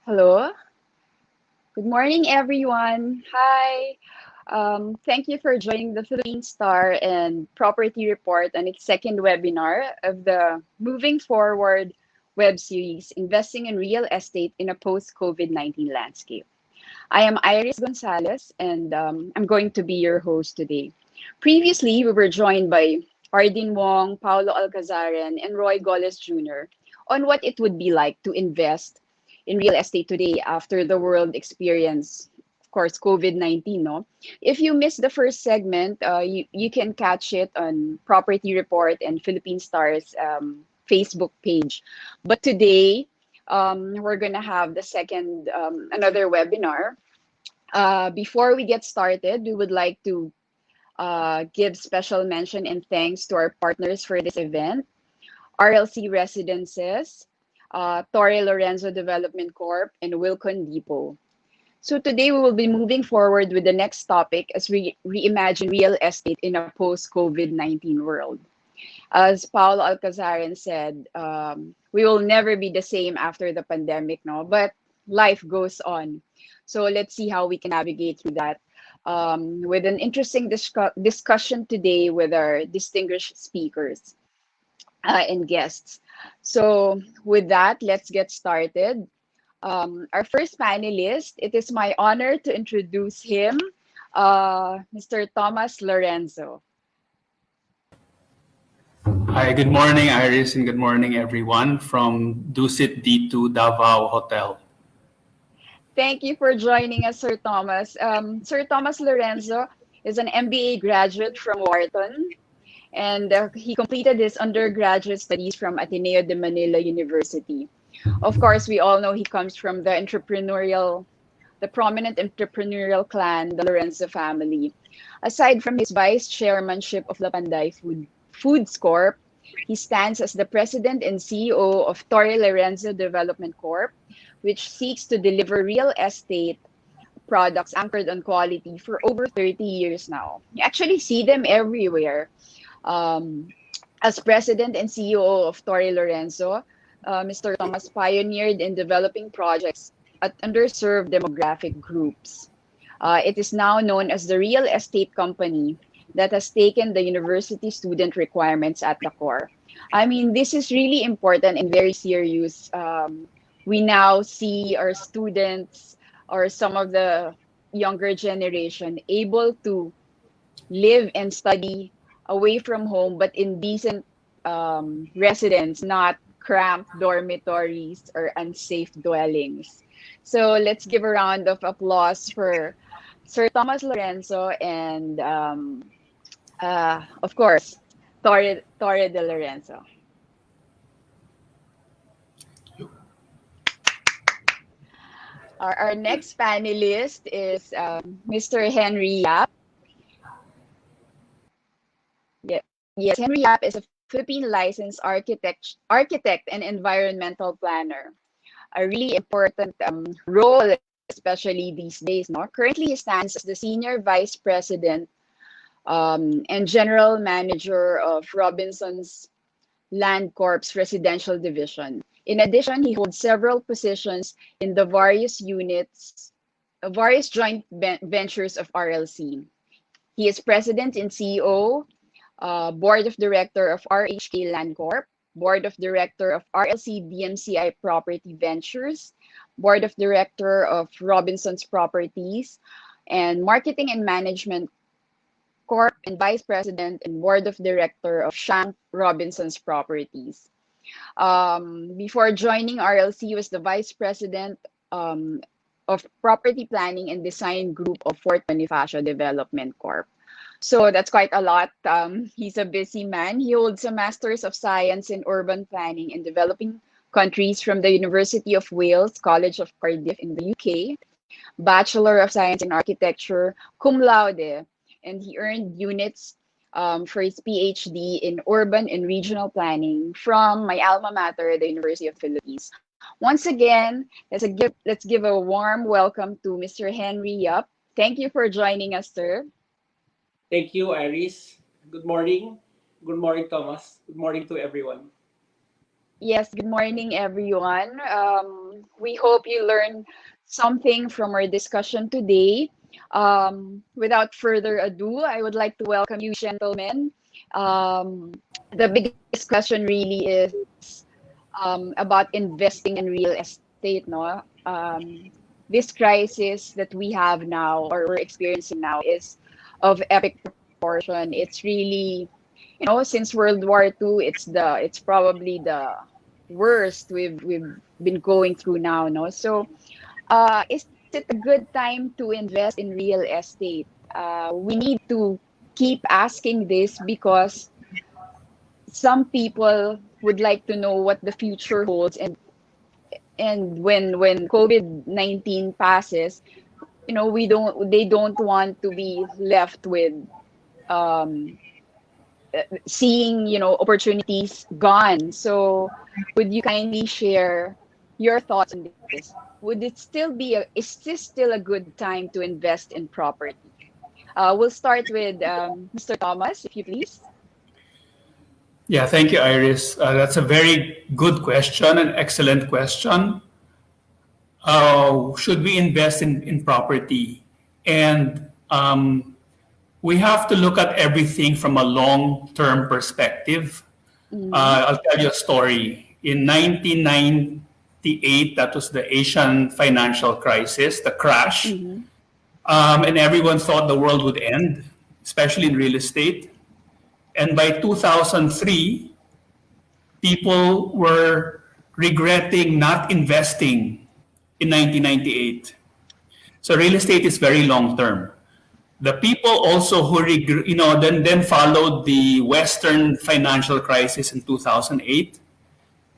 Hello. Good morning, everyone. Hi. Thank you for joining the Philippine Star and Property Report on its second webinar of the Moving Forward web series, Investing in Real Estate in a Post-COVID-19 Landscape. I am Iris Gonzalez, and I'm going to be your host today. Previously, we were joined by Ardin Wong, Paulo Alcazaran, and Roy Goles Jr. on what it would be like to invest in real estate today after the world experienced, of course, COVID-19. No? If you missed the first segment, you can catch it on Property Report and Philippine Stars Facebook page. But today, we're going to have the second, another webinar. Before we get started, we would like to give special mention and thanks to our partners for this event, RLC Residences, Torre Lorenzo Development Corp, and Wilcon Depot. So today we will be moving forward with the next topic as we reimagine real estate in a post-COVID-19 world. As Paulo Alcazaran said, we will never be the same after the pandemic, no? But life goes on. So let's see how we can navigate through that with an interesting discussion today with our distinguished speakers and guests. So with that, let's get started. Our first panelist, it is my honor to introduce him, Mr. Thomas Lorenzo. Hi, good morning, Iris, and good morning, everyone, from Dusit D2 Davao Hotel. Thank you for joining us, Sir Thomas. Sir Thomas Lorenzo is an MBA graduate from Wharton, and he completed his undergraduate studies from Ateneo de Manila University. Of course, we all know he comes from the prominent entrepreneurial clan, the Lorenzo family. Aside from his vice chairmanship of La Panday Foods Corp, he stands as the president and CEO of Torre Lorenzo Development Corp, which seeks to deliver real estate products anchored on quality for over 30 years now. You actually see them everywhere. Um, as president and CEO of Torre Lorenzo, Mr. Thomas pioneered in developing projects at underserved demographic groups. It is now known as the real estate company that has taken the university student requirements at the core. I mean, this is really important and very serious. We now see our students or some of the younger generation able to live and study away from home, but in decent residence, not cramped dormitories or unsafe dwellings. So let's give a round of applause for Sir Thomas Lorenzo and, of course, Torre de Lorenzo. Our next panelist is Mr. Henry Yap. Yes, Henry Yap is a Philippine licensed architect and environmental planner. A really important role, especially these days. No, currently he stands as the senior vice president and general manager of Robinson's Land Corp's residential division. In addition, he holds several positions in the various joint ventures of RLC. He is president and CEO, board of director of RHK Land Corp, board of director of RLC DMCI Property Ventures, board of director of Robinson's Properties, and marketing and management Corp, and vice president and board of director of Shank Robinson's Properties. Before joining RLC, he was the vice president of property planning and design group of Fort Bonifacio Development Corp. So that's quite a lot. He's a busy man. He holds a Master's of Science in Urban Planning and Developing Countries from the University of Wales, College of Cardiff in the UK, Bachelor of Science in Architecture, cum laude, and he earned units for his PhD in Urban and Regional Planning from my alma mater, the University of the Philippines. Once again, let's give a warm welcome to Mr. Henry Yap. Thank you for joining us, sir. Thank you, Iris. Good morning. Good morning, Thomas. Good morning to everyone. Yes, good morning, everyone. We hope you learn something from our discussion today. Without further ado, I would like to welcome you, gentlemen. The biggest question really is about investing in real estate. No, this crisis that we have now or we're experiencing now is of epic proportion. It's really, since World War II, it's probably the worst we've been going through now. No, so is it a good time to invest in real estate? We need to keep asking this because some people would like to know what the future holds, and when COVID-19 passes, we don't they don't want to be left with um seeing opportunities gone. So would you kindly share your thoughts on this? Would it still be a is this still a good time to invest in property? We'll start with Mr. Thomas, if you please. Yeah, thank you, Iris. That's a very good question, an excellent question. Should we invest in property? And we have to look at everything from a long-term perspective. Mm-hmm. I'll tell you a story. In 1998, that was the Asian financial crisis, the crash, Mm-hmm. and everyone thought the world would end, especially in real estate. And by 2003, people were regretting not investing in 1998. So real estate is very long term. The people also who then followed the Western financial crisis in 2008,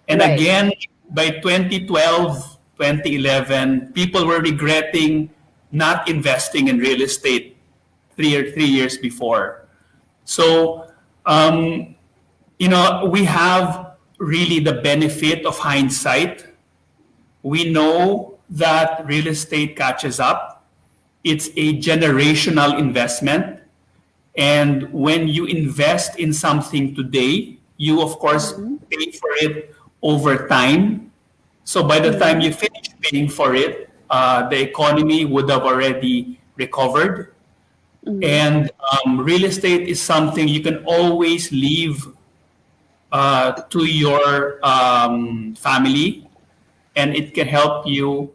and Right. again by 2012, 2011, people were regretting not investing in real estate 3 years before. So we have really the benefit of hindsight. We know that real estate catches up. It's a generational investment. And when you invest in something today, you, of course, Mm-hmm. pay for it over time. So by the time Mm-hmm. you finish paying for it, the economy would have already recovered. Mm-hmm. And real estate is something you can always leave to your family, and it can help you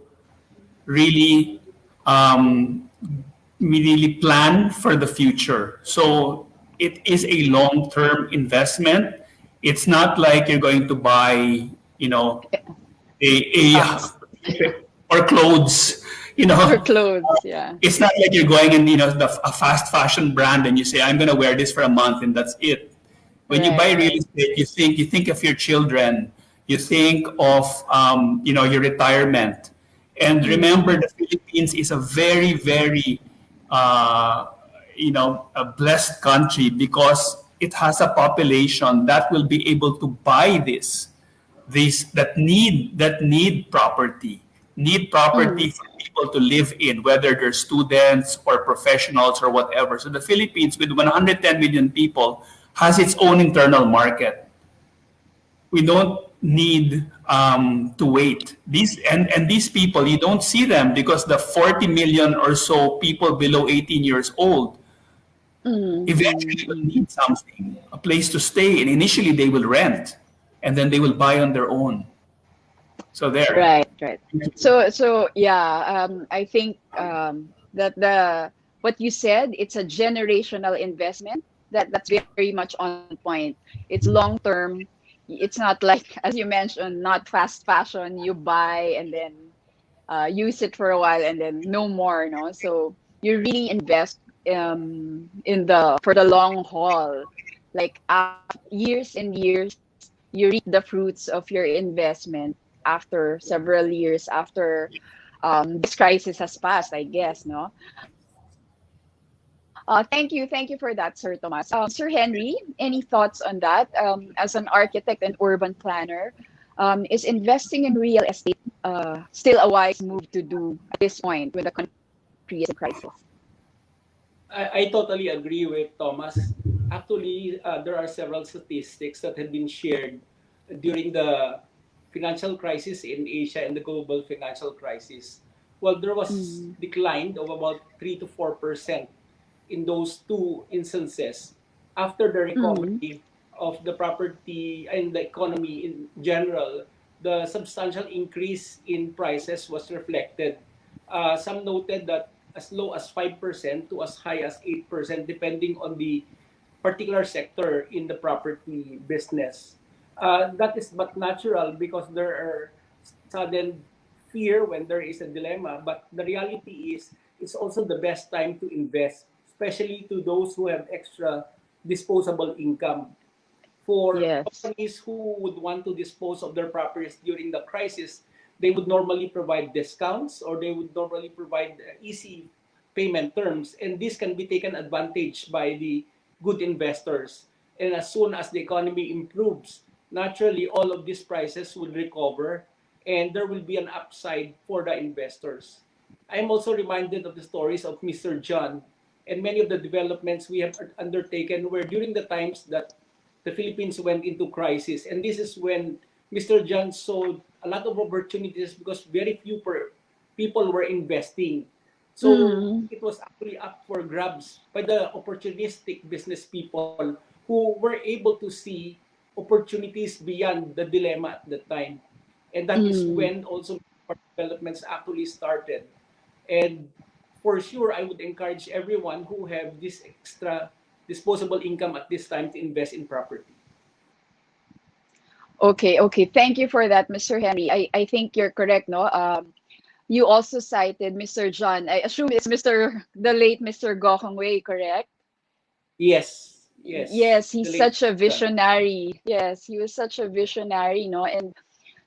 really um, really plan for the future. So it is a long-term investment. It's not like you're going to buy, a House or clothes. or clothes. Yeah. It's not like you're going in, a fast fashion brand and you say, I'm going to wear this for a month and that's it. When you buy Right. real Right. estate, you think of your children, you think of your retirement, and Mm-hmm. remember the Philippines is a very very uh, a blessed country because it has a population that will be able to buy these that need Mm-hmm. property for people to live in, whether they're students or professionals or whatever. So the Philippines, with 110 million people, has its own internal market. We don't need to wait. These people, you don't see them because the 40 million or so people below 18 years old eventually will Mm-hmm. need something, a place to stay, and initially they will rent, and then they will buy on their own. So there. Right, right. So yeah, I think that the what you said, it's a generational investment. That's very much on point. It's long term. It's not like, as you mentioned, not fast fashion. You buy and then use it for a while and then no more. No, so you really invest in the for the long haul. Like years and years, you reap the fruits of your investment after several years after this crisis has passed, I guess, no? Thank you for that, Sir Thomas. Sir Henry, any thoughts on that? As an architect and urban planner, is investing in real estate still a wise move to do at this point when the country is in crisis? I totally agree with Thomas. Actually, there are several statistics that have been shared during the financial crisis in Asia and the global financial crisis, well, there was Mm. decline of about 3 to 4% in those two instances after the Mm. recovery of the property and the economy in general. The substantial increase in prices was reflected. Some noted that as low as 5% to as high as 8%, depending on the particular sector in the property business. That is but natural because there are sudden fear when there is a dilemma. But the reality is, it's also the best time to invest, especially to those who have extra disposable income. For Yes. companies who would want to dispose of their properties during the crisis, they would normally provide discounts or they would normally provide easy payment terms. And this can be taken advantage by the good investors. And as soon as the economy improves, naturally all of these prices will recover and there will be an upside for the investors. I'm also reminded of the stories of Mr. John and many of the developments we have undertaken were during the times that the Philippines went into crisis. And this is when Mr. John saw a lot of opportunities because very few people were investing. So Mm. it was actually up for grabs by the opportunistic business people who were able to see opportunities beyond the dilemma at the time. And that is Mm. when also developments actually started. And for sure, I would encourage everyone who have this extra disposable income at this time to invest in property. Okay, okay. Thank you for that, Mr. Henry. I think you're correct, no? You also cited Mr. John. I assume it's the late Mr. Gokong Wei, correct? Yes, yes, Yes, the he's late such a John. visionary. Yes, he was such a visionary, no? And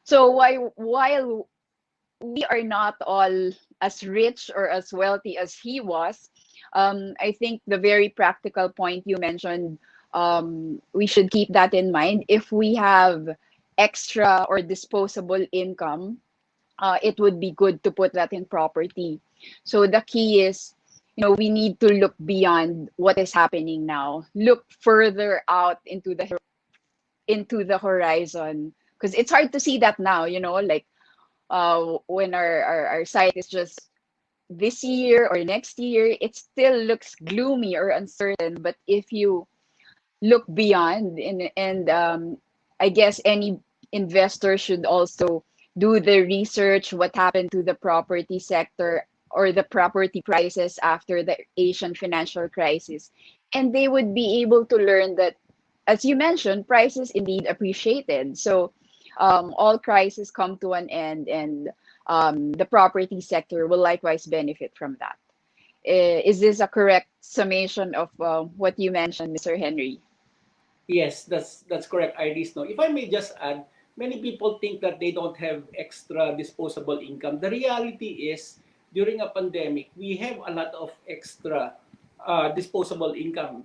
so while we are not all as rich or as wealthy as he was, I think the very practical point you mentioned, we should keep that in mind. If we have extra or disposable income, it would be good to put that in property. So the key is, we need to look beyond what is happening now. Look further out into the horizon because it's hard to see that now. Like when our site is just this year or next year, it still looks gloomy or uncertain. But if you look beyond and I guess any investor should also do the research what happened to the property sector or the property prices after the Asian financial crisis, and they would be able to learn that, as you mentioned, prices indeed appreciated. So all crises come to an end, and the property sector will likewise benefit from that. Is this a correct summation of what you mentioned, Mr. Henry? Yes, that's correct, Iris. No, if I may just add, many people think that they don't have extra disposable income. The reality is, during a pandemic, we have a lot of extra disposable income.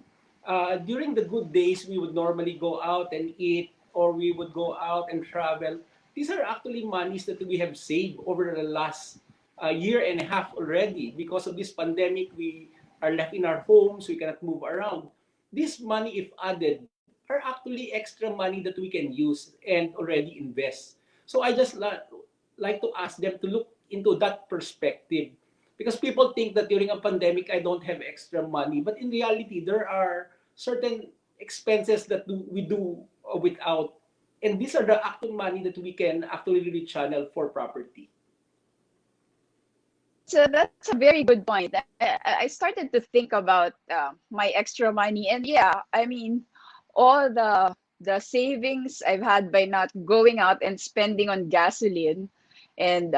During the good days, we would normally go out and eat, or we would go out and travel. These are actually monies that we have saved over the last year and a half already. Because of this pandemic, we are left in our homes, we cannot move around. This money, if added, are actually extra money that we can use and already invest. So I just like to ask them to look into that perspective. Because people think that during a pandemic, I don't have extra money. But in reality, there are certain expenses that we do without. And these are the actual money that we can actually really channel for property. That's a very good point. I started to think about my extra money, and yeah, I mean, all the savings I've had by not going out and spending on gasoline, and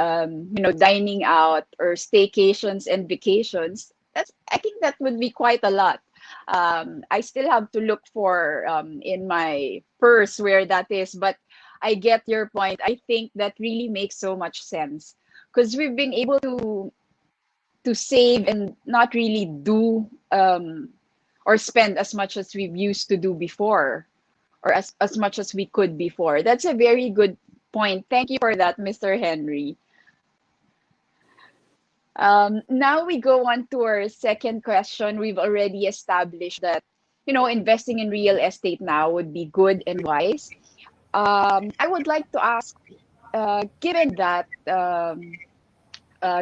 dining out or staycations and vacations. I think that would be quite a lot. I still have to look for in my purse where that is, but I get your point. I think that really makes so much sense because we've been able to save and not really do or spend as much as we've used to do before or as much as we could before. That's a very good point. Thank you for that, Mr. Henry. Now we go on to our second question. We've already established that, investing in real estate now would be good and wise. I would like to ask, given that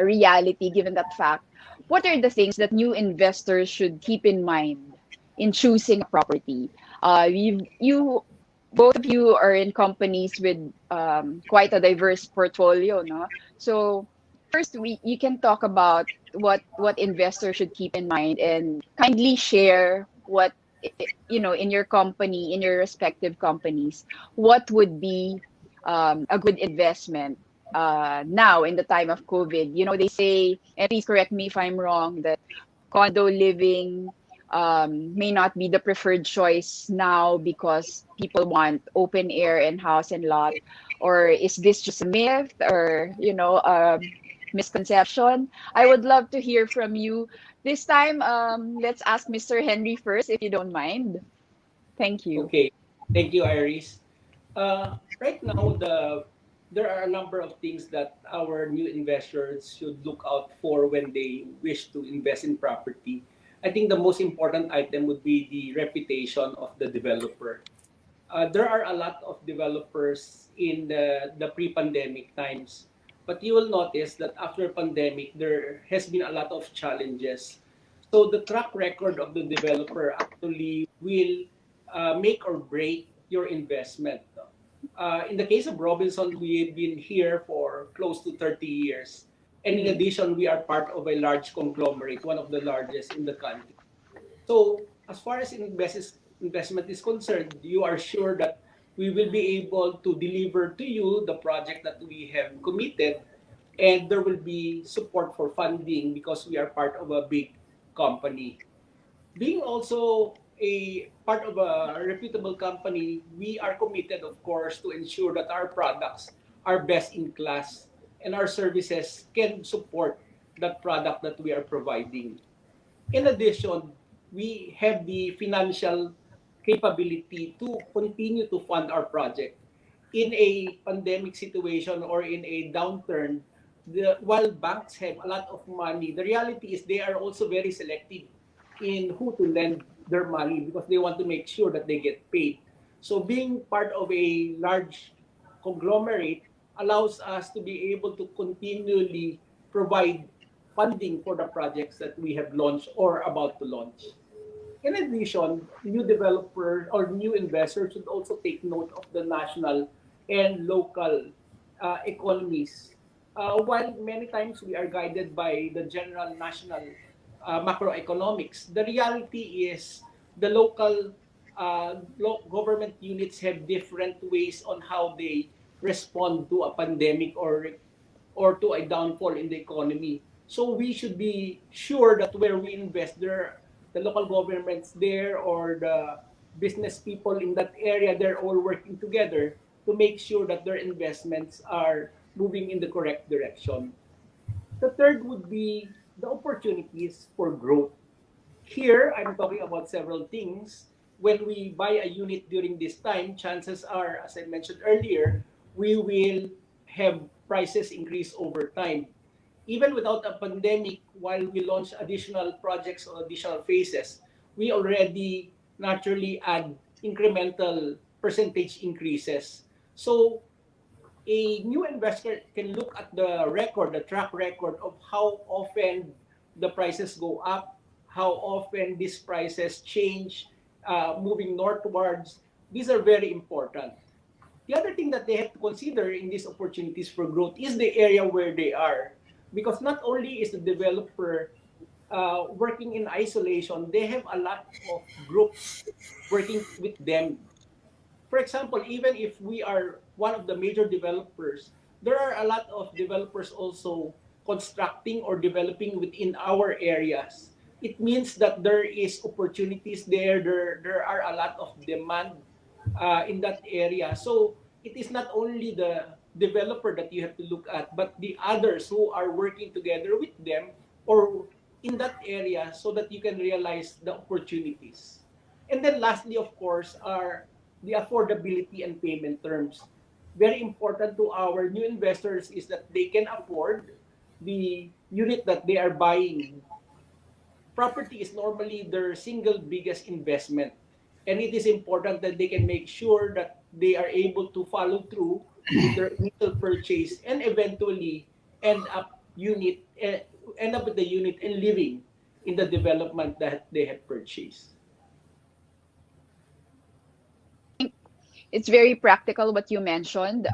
reality, given that fact, what are the things that new investors should keep in mind in choosing a property? You both of you are in companies with quite a diverse portfolio, no? So first, we you can talk about what investors should keep in mind and kindly share what in your company, in your respective companies, what would be a good investment now in the time of COVID. They say, and please correct me if I'm wrong, that condo living may not be the preferred choice now because people want open air and house and lot. Or is this just a myth or, misconception? I would love to hear from you. This time, let's ask Mr. Henry first, if you don't mind. Thank you. Okay, thank you, Iris. Right now, there are a number of things that our new investors should look out for when they wish to invest in property. I think the most important item would be the reputation of the developer. There are a lot of developers in the pre-pandemic times, but you will notice that after pandemic, there has been a lot of challenges. So the track record of the developer actually will make or break your investment. In the case of Robinson, we've been here for close to 30 years. And in Mm-hmm. addition, we are part of a large conglomerate, one of the largest in the country. So as far as investment is concerned, you are sure that we will be able to deliver to you the project that we have committed, and there will be support for funding because we are part of a big company. Being also a part of a reputable company, we are committed, of course, to ensure that our products are best in class and our services can support that product that we are providing. In addition, we have the financial capability to continue to fund our project. In a pandemic situation or in a downturn, while banks have a lot of money, the reality is they are also very selective in who to lend their money because they want to make sure that they get paid. So being part of a large conglomerate allows us to be able to continually provide funding for the projects that we have launched or about to launch. In addition, new developers or new investors should also take note of the national and local economies. While many times we are guided by the general national macroeconomics, the reality is the local government units have different ways on how they respond to a pandemic or to a downfall in the economy. So we should be sure that where we invest, there, the local governments there or the business people in that area, they're all working together to make sure that their investments are moving in the correct direction. The third would be the opportunities for growth. Here, I'm talking about several things. When we buy a unit during this time, chances are, as I mentioned earlier, we will have prices increase over time. Even without a pandemic, while we launch additional projects or additional phases, we already naturally add incremental percentage increases. So a new investor can look at the track record of how often the prices go up, how often these prices change, moving northwards. These are very important. The other thing that they have to consider in these opportunities for growth is the area where they are. Because not only is the developer working in isolation, they have a lot of groups working with them. For example, even if we are one of the major developers, there are a lot of developers also constructing or developing within our areas. It means that there is opportunities there. There are a lot of demand in that area. So it is not only the developer that you have to look at, but the others who are working together with them or in that area so that you can realize the opportunities. And then lastly, of course, are the affordability and payment terms. Very important to our new investors is that they can afford the unit that they are buying. Property is normally their single biggest investment. And it is important that they can make sure that they are able to follow through with their initial purchase and eventually end up unit end up with the unit and living in the development that they had purchased. I think it's very practical what you mentioned.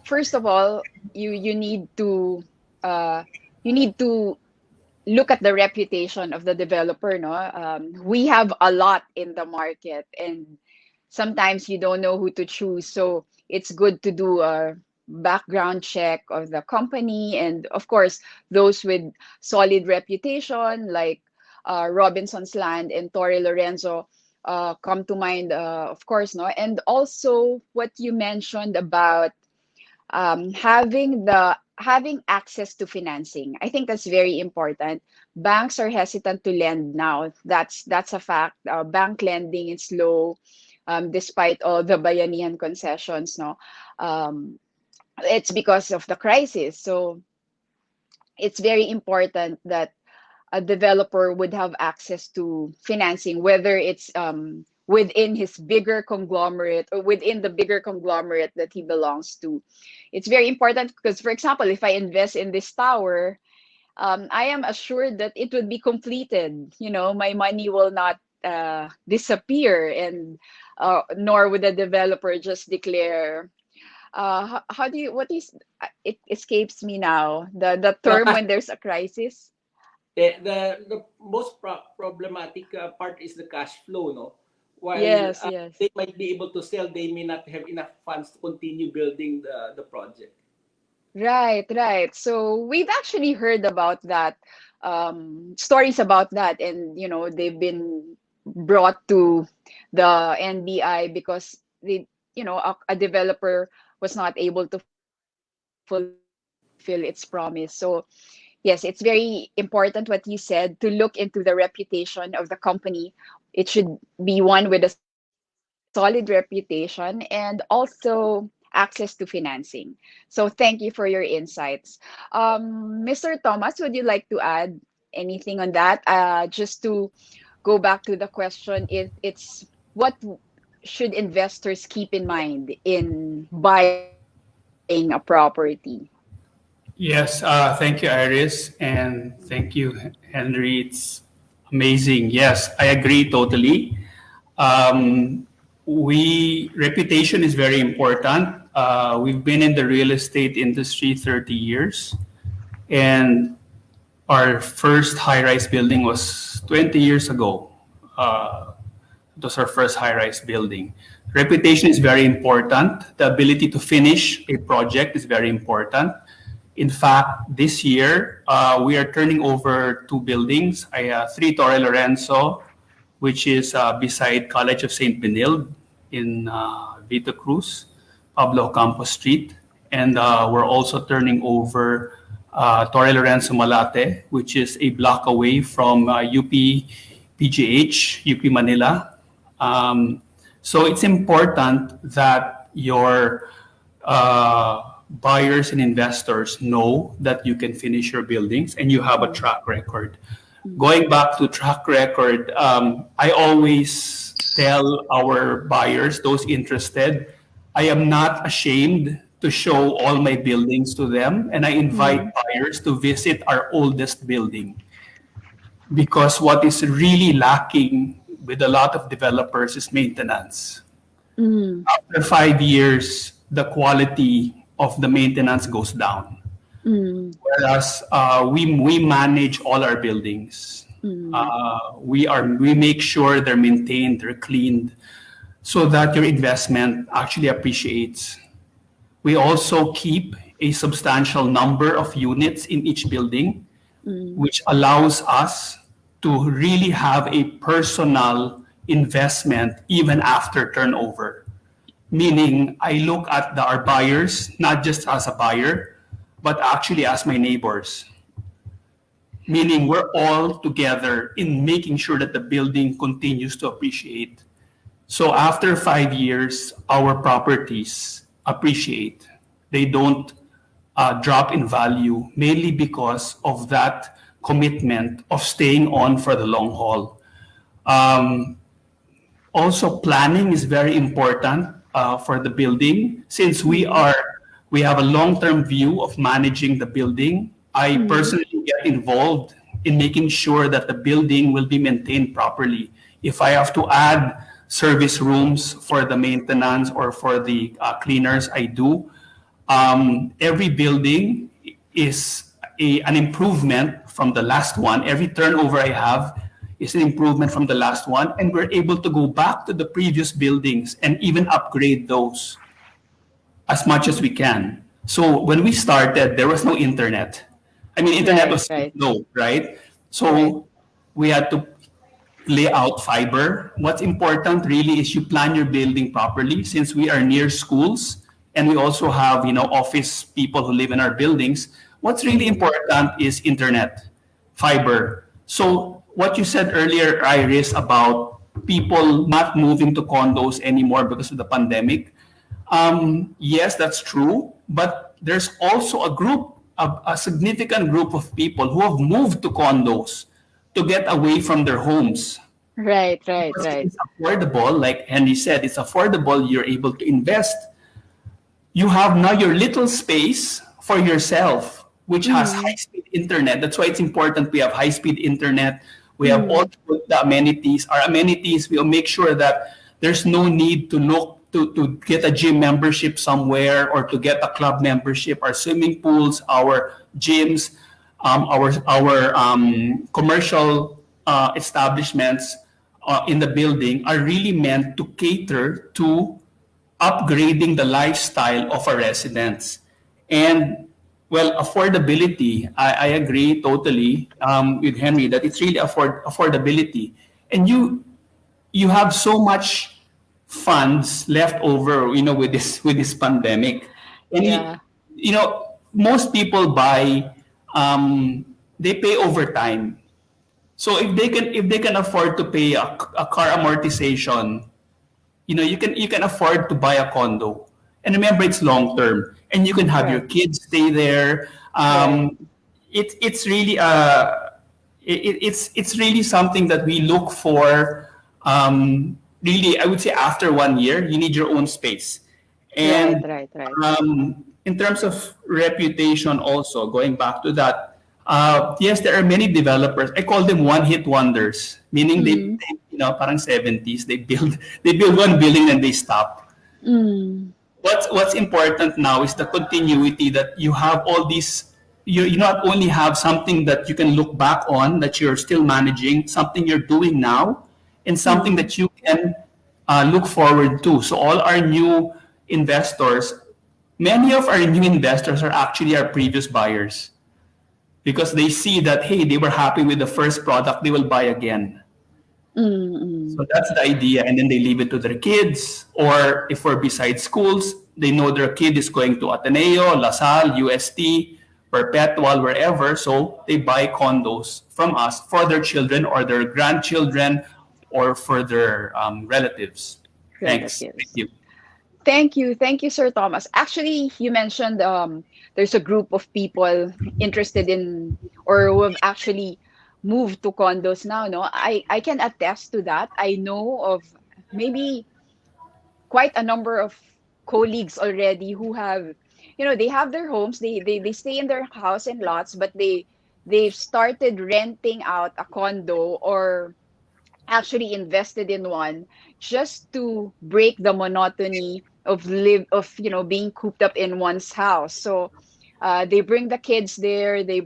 First of all, you need to uh, you need to look at the reputation of the developer. No, we have a lot in the market, and sometimes you don't know who to choose. So it's good to do a background check of the company, and of course, those with solid reputation like Robinson's Land and Torre Lorenzo come to mind, of course, no. And also what you mentioned about having access to financing. I think that's very important. Banks are hesitant to lend now. That's a fact. Bank lending is low, despite all the Bayanihan concessions. No, um, it's because of the crisis. So it's very important that a developer would have access to financing, whether it's within his bigger conglomerate or within the bigger conglomerate that he belongs to. It's very important because, for example, if I invest in this tower, I am assured that it would be completed. You know, my money will not disappear, and nor would the developer just declare. How do you? What is? It escapes me now. The term when there's a crisis. The most problematic part is the cash flow, no? While Yes, yes. they might be able to sell, they may not have enough funds to continue building the project. Right, right. So we've actually heard about that, stories about that, and they've been brought to the NBI because a developer was not able to fulfill its promise. So yes, it's very important what you said to look into the reputation of the company. It should be one with a solid reputation and also access to financing. So thank you for your insights. Mr. Thomas, would you like to add anything on that? Just to go back to the question, it's what should investors keep in mind in buying a property? Yes, thank you, Iris, and thank you, Henry. It's amazing. Yes, I agree totally. Um, we reputation is very important. We've been in the real estate industry 30 years, and our first high-rise building was 20 years ago. Uh, it was our first high-rise building. Reputation is very important. The ability to finish a project is very important. In fact, this year, we are turning over two buildings, 3 Torre Lorenzo, which is beside College of St. Benilde in Vita Cruz, Pablo Campos Street. And we're also turning over Torre Lorenzo Malate, which is a block away from UP PGH, UP Manila. So it's important that your buyers and investors know that you can finish your buildings and you have a track record. Going back to track record, I always tell our buyers, those interested, I am not ashamed to show all my buildings to them, and I invite buyers to visit our oldest building because what is really lacking with a lot of developers is maintenance. Mm, After 5 years, the quality of the maintenance goes down. mm, Whereas we manage all our buildings. mm, We make sure they're maintained, they're cleaned, so that your investment actually appreciates. We also keep a substantial number of units in each building, mm, which allows us to really have a personal investment even after turnover. Meaning, I look at our buyers not just as a buyer, but actually as my neighbors. Meaning, we're all together in making sure that the building continues to appreciate. So after 5 years, our properties appreciate. They don't drop in value, mainly because of that commitment of staying on for the long haul. Um, Also, planning is very important. for the building. Since Mm-hmm. we have a long-term view of managing the building, I Mm-hmm. personally get involved in making sure that the building will be maintained properly. If I have to add service rooms for the maintenance or for the cleaners, I do. Every building is an improvement from the last one. Every turnover I have is an improvement from the last one, and we're able to go back to the previous buildings and even upgrade those as much as we can. So when we started, there was no internet. I mean, internet Right, was right, low, right? right. So we had to lay out fiber. What's important really is you plan your building properly, since we are near schools and we also have, office people who live in our buildings. What's really Mm-hmm. important is internet, fiber. So what you said earlier, Iris, about people not moving to condos anymore because of the pandemic, yes, that's true. But there's also a significant group of people who have moved to condos to get away from their homes. Right, right, Because right. it's affordable, like Henry said, it's affordable. You're able to invest. You have now your little space for yourself, which has Mm-hmm. high-speed internet. That's why it's important we have high-speed internet. We have all Mm-hmm. the amenities. Our amenities, we'll make sure that there's no need to look to get a gym membership somewhere or to get a club membership. Our swimming pools, our gyms, our commercial establishments in the building are really meant to cater to upgrading the lifestyle of our residents. And well, affordability, I agree totally with Henry that it's really affordability. And you have so much funds left over, with this pandemic. And Yeah. most people buy, they pay overtime. So if they can afford to pay a car amortization, you can afford to buy a condo, and remember it's long term, and you can have your Right, kids stay there. right. It's really it's really something that we look for. Really, I would say after 1 year you need your own space. Right, And right, right. in terms of reputation, also going back to that, yes, there are many developers. I call them one-hit wonders, meaning Mm, parang 70s, they build one building and they stop. mm, What's important now is the continuity, that you have all these. You not only have something that you can look back on, that you're still managing, something you're doing now, and something mm. that you can look forward to. So all our new investors, many of our new investors are actually our previous buyers, because they see that, hey, they were happy with the first product, they will buy again. Mm, mm. So that's the idea. And then they leave it to their kids. Or if we're beside schools, they know their kid is going to Ateneo, LaSalle, UST, Perpetual, wherever. So they buy condos from us for their children or their grandchildren or for their relatives. Thanks. Thank Relatives. you. Thank you, Sir Thomas. Actually, you mentioned there's a group of people interested in or who have actually moved to condos now. No, I can attest to that. I know of maybe quite a number of colleagues already who have, they have their homes. They stay in their house and lots, but they've started renting out a condo or actually invested in one just to break the monotony of being cooped up in one's house. So they bring the kids there, they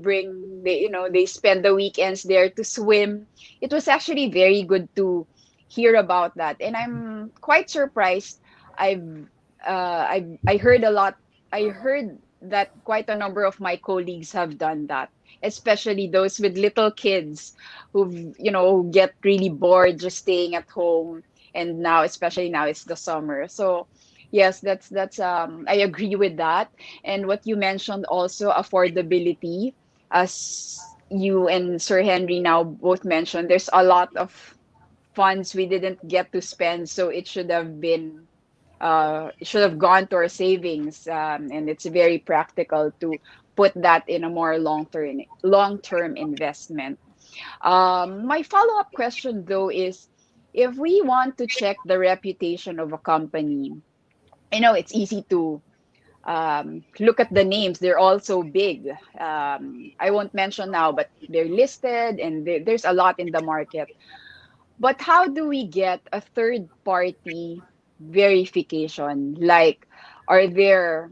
spend the weekends there to swim. It was actually very good to hear about that, and I'm quite surprised. I heard a lot. I heard that quite a number of my colleagues have done that, especially those with little kids who get really bored just staying at home. And now, especially now, it's the summer. So yes, that's I agree with that. And what you mentioned also, affordability, as you and Sir Henry now both mentioned, there's a lot of funds we didn't get to spend, so it should have gone to our savings, and it's very practical to put that in a more long term investment. My follow up question, though, is if we want to check the reputation of a company, I know it's easy to look at the names. They're all so big. I won't mention now, but they're listed and there's a lot in the market. But how do we get a third party verification? Like, are there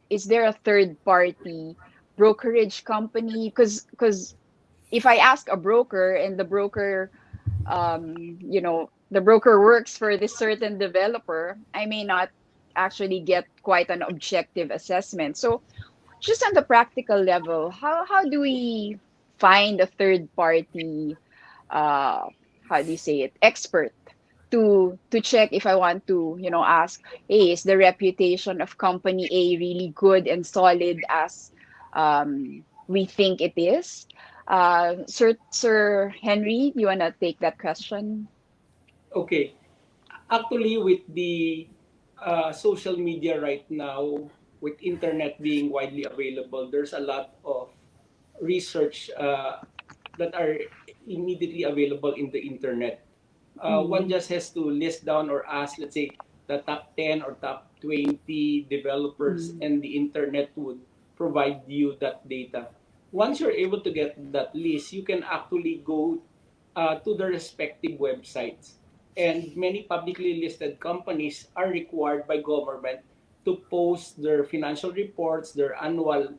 is there a third party brokerage company? Because if I ask a broker and the broker, the broker works for this certain developer, I may not actually get quite an objective assessment. So just on the practical level, how do we find a third party, uh, how do you say it, expert to check if I want to, ask, hey, is the reputation of company A really good and solid as we think it is? Sir Henry, you wanna take that question? Okay. Actually, with the social media right now, with internet being widely available, there's a lot of research that are immediately available in the internet. One Mm, just has to list down or ask, let's say, the top 10 or top 20 developers, mm, and the internet would provide you that data. Once you're able to get that list, you can actually go to the respective websites. And many publicly listed companies are required by government to post their financial reports, their annual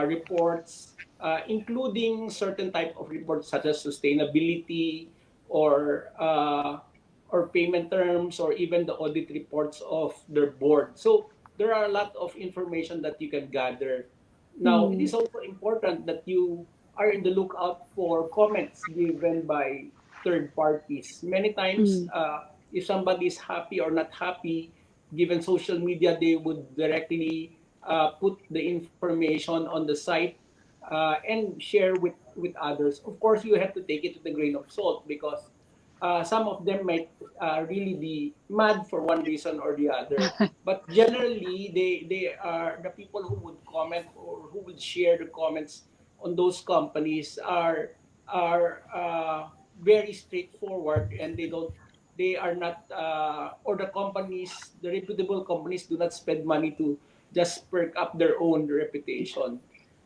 reports, including certain type of reports such as sustainability or uh, or payment terms, or even the audit reports of their board. So there are a lot of information that you can gather. Now, it mm, is also important that you are in the lookout for comments given by third parties. Many times, mm, if somebody is happy or not happy, given social media, they would directly put the information on the site and share with others. Of course, you have to take it with a grain of salt, because some of them might really be mad for one reason or the other. But generally, they are the people who would comment or who would share the comments on those companies are very straightforward, and they are not or the companies, the reputable companies, do not spend money to just perk up their own reputation.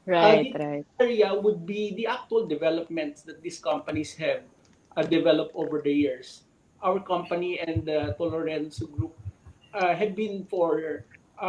right, The right. area would be the actual developments that these companies have developed over the years. Our company and the Tolorenzo Group have been for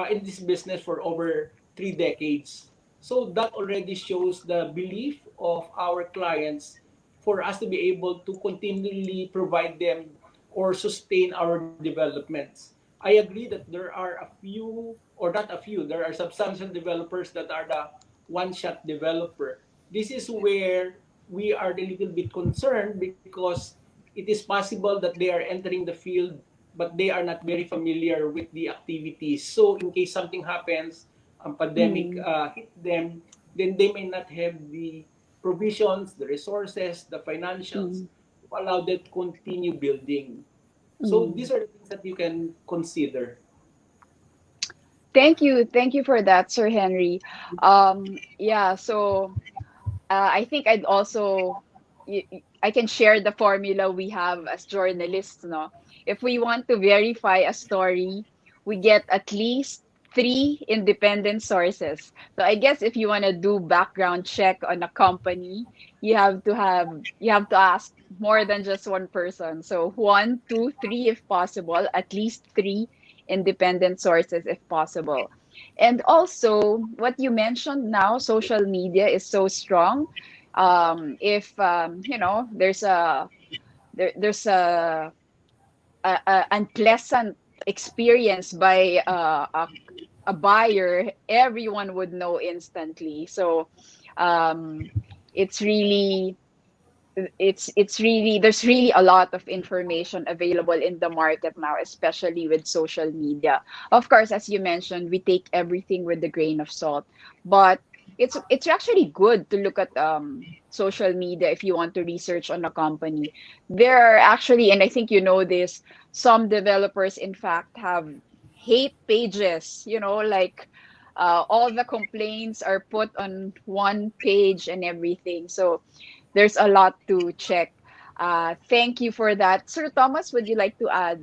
in this business for over 3 decades. So that already shows the belief of our clients for us to be able to continually provide them or sustain our developments. I agree that there are a few, or not a few, there are substantial developers that are the one-shot developer. This is where we are a little bit concerned, because it is possible that they are entering the field but they are not very familiar with the activities. So in case something happens, a pandemic Mm, hit them, then they may not have the provisions, the resources, the financials mm, to allow them to continue building. So mm. these are the things that you can consider. Thank you for that, Sir Henry. Yeah, so I think I'd also I can share the formula we have as journalists, no? If we want to verify a story, we get at least three independent sources. So I guess if you want to do background check on a company, you have to ask more than just one person. So one, two, three if possible, at least three independent sources if possible. And also, what you mentioned now, social media is so strong. If there's there's a unpleasant experience by a buyer, everyone would know instantly. So um, it's really it's really there's really a lot of information available in the market now, especially with social media. Of course, as you mentioned, we take everything with a grain of salt, but it's actually good to look at social media if you want to research on a company. There are actually, and I think you know this, some developers in fact have hate pages, like all the complaints are put on one page and everything. So there's a lot to check. Thank you for that. Sir Thomas, would you like to add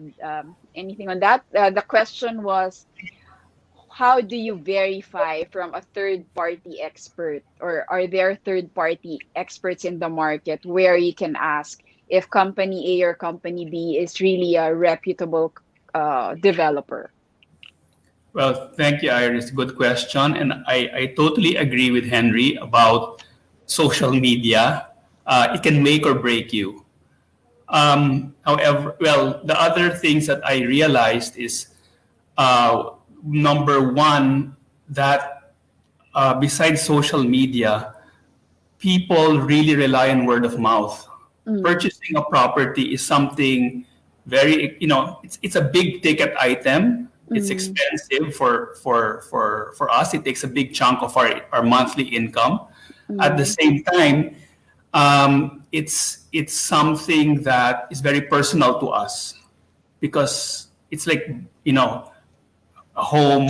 anything on that? The question was, how do you verify from a third party expert, or are there third party experts in the market where you can ask if company A or company B is really a reputable developer? Well, thank you, Iris. Good question. And I totally agree with Henry about social media. It can make or break you. However, well, the other things that I realized is uh, number one, that besides social media, people really rely on word of mouth. Mm, Purchasing a property is something very, it's a big ticket item. It's mm, expensive for us. It takes a big chunk of our monthly income. At the mm, same time, it's something that is very personal to us because it's like, you know, a home,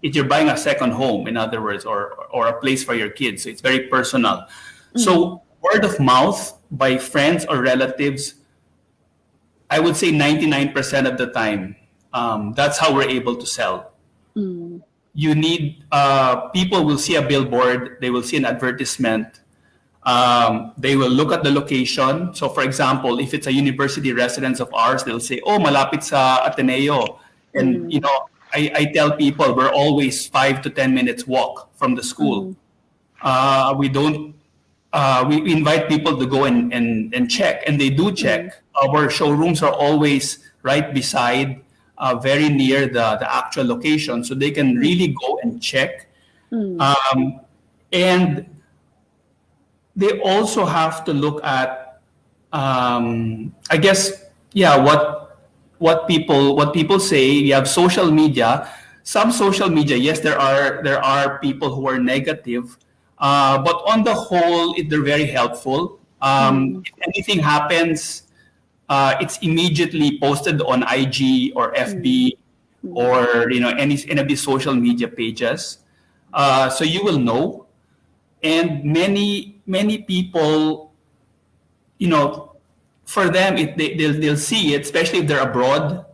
if you're buying a second home, in other words, or a place for your kids. So it's very personal. mm, So word of mouth by friends or relatives, I would say 99% of the time, that's how we're able to sell. mm, You need, people will see a billboard, they will see an advertisement, they will look at the location. So for example, if it's a university residence of ours, they'll say, oh, malapit sa Ateneo. And, mm, I tell people we're always 5 to 10 minutes walk from the school. mm, We don't, we invite people to go and check, and they do mm, check. Our showrooms are always right beside, very near the actual location, so they can mm, really go and check. mm, Um, and they also have to look at, I guess, yeah, what people say. You have social media. Some social media, yes, there are people who are negative, but on the whole, they're very helpful. mm, If anything happens, it's immediately posted on IG or mm, FB, mm, or any of these social media pages, so you will know. And many people, you know, for them, they'll see it, especially if they're abroad.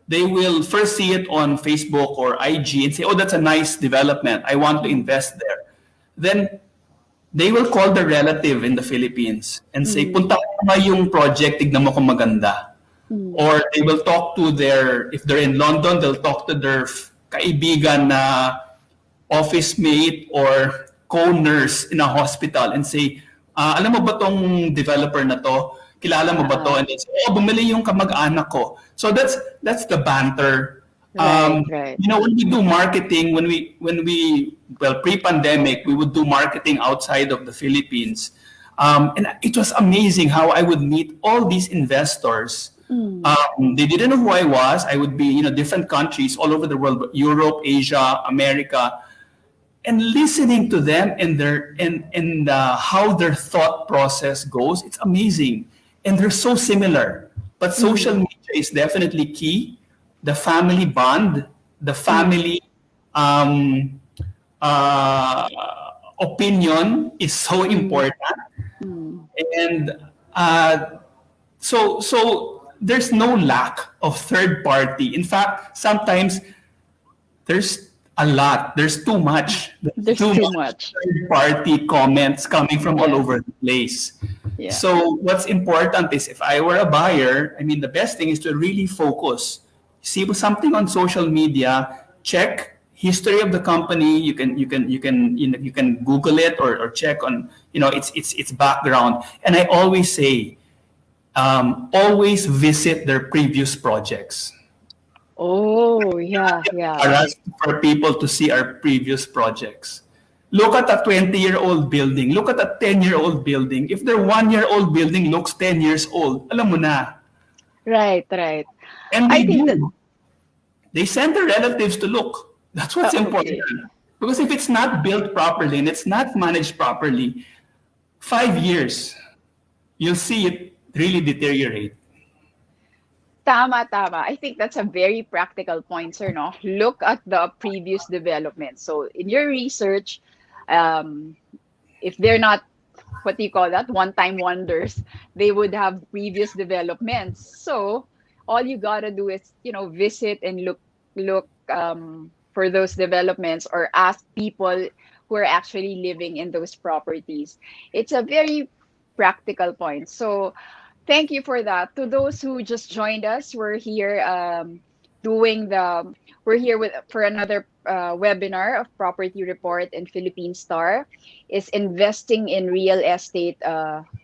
They will first see it on Facebook or IG and say, "Oh, that's a nice development. I want to mm, invest there." Then they will call the relative in the Philippines and say, mm, "Punta ka na yung project, tignan mo kung maganda." mm, Or they will talk to if they're in London, they'll talk to their kaibigan na office mate or co-nurse in a hospital and say, alam mo ba tong developer na to? Kilala mo ba to? uh, And they say, oh, bumili yung kamag-anak ko. So that's the banter. right, right. When we do marketing, well, pre-pandemic, we would do marketing outside of the Philippines. And it was amazing how I would meet all these investors. Mm, They didn't know who I was. I would be, different countries all over the world, Europe, Asia, America, and listening to them and how their thought process goes. It's amazing, and they're so similar. But social mm, media is definitely key. The family bond, the mm, family, um, uh, opinion is so mm, important. mm, And so there's no lack of third party. In fact, sometimes there's a lot. There's too much. There's there's too too much much. third party comments coming from all Yeah, over the place. yeah. So what's important is, if I were a buyer, I mean, the best thing is to really focus. See something on social media, check history of the company. You can Google it, or check on, its background. And I always say, always visit their previous projects. Oh, yeah, yeah. For us, for people to see our previous projects. Look at a 20-year-old building. Look at a 10-year-old building. If their 1-year-old building looks 10 years old, alam mo na. Right, right. And I they think that, do. They send their relatives to look. That's what's important. okay. Because if it's not built properly and it's not managed properly, 5 years, you'll see it really deteriorate. Tama, tama. I think that's a very practical point, sir, no? Look at the previous development. So in your research, um, if they're not what do you call that, one time wonders. They would have previous developments. So all you gotta do is, visit and look for those developments, or ask people who are actually living in those properties. It's a very practical point. So thank you for that. To those who just joined us, doing the we're here with for another webinar of Property Report and Philippine Star. Is investing in real estate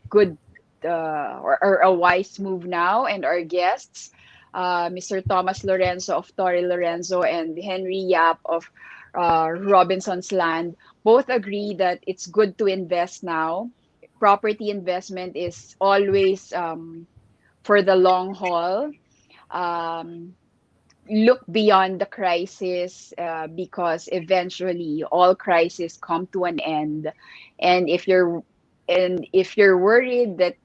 good, or a wise move now? And our guests, Mr. Thomas Lorenzo of Torre Lorenzo and Henry Yap of Robinson's Land, both agree that it's good to invest now. Property investment is always for the long haul. Um, Look beyond the crisis, because eventually all crises come to an end. And if you're worried that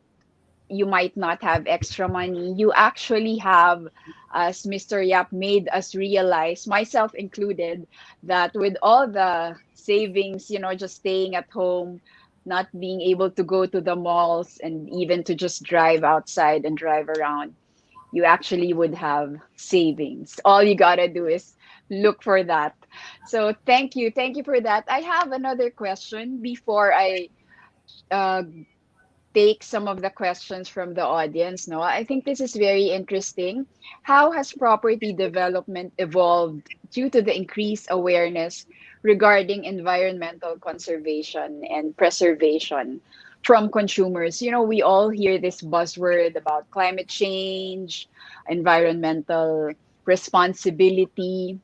you might not have extra money, you actually have, as Mr. Yap made us realize, myself included, that with all the savings, just staying at home, not being able to go to the malls, and even to just drive outside and drive around, you actually would have savings. All you gotta do is look for that. So thank you for that. I have another question before I uh, take some of the questions from the audience. No, I think this is very interesting. How has property development evolved due to the increased awareness regarding environmental conservation and preservation from consumers? We all hear this buzzword about climate change, environmental responsibility.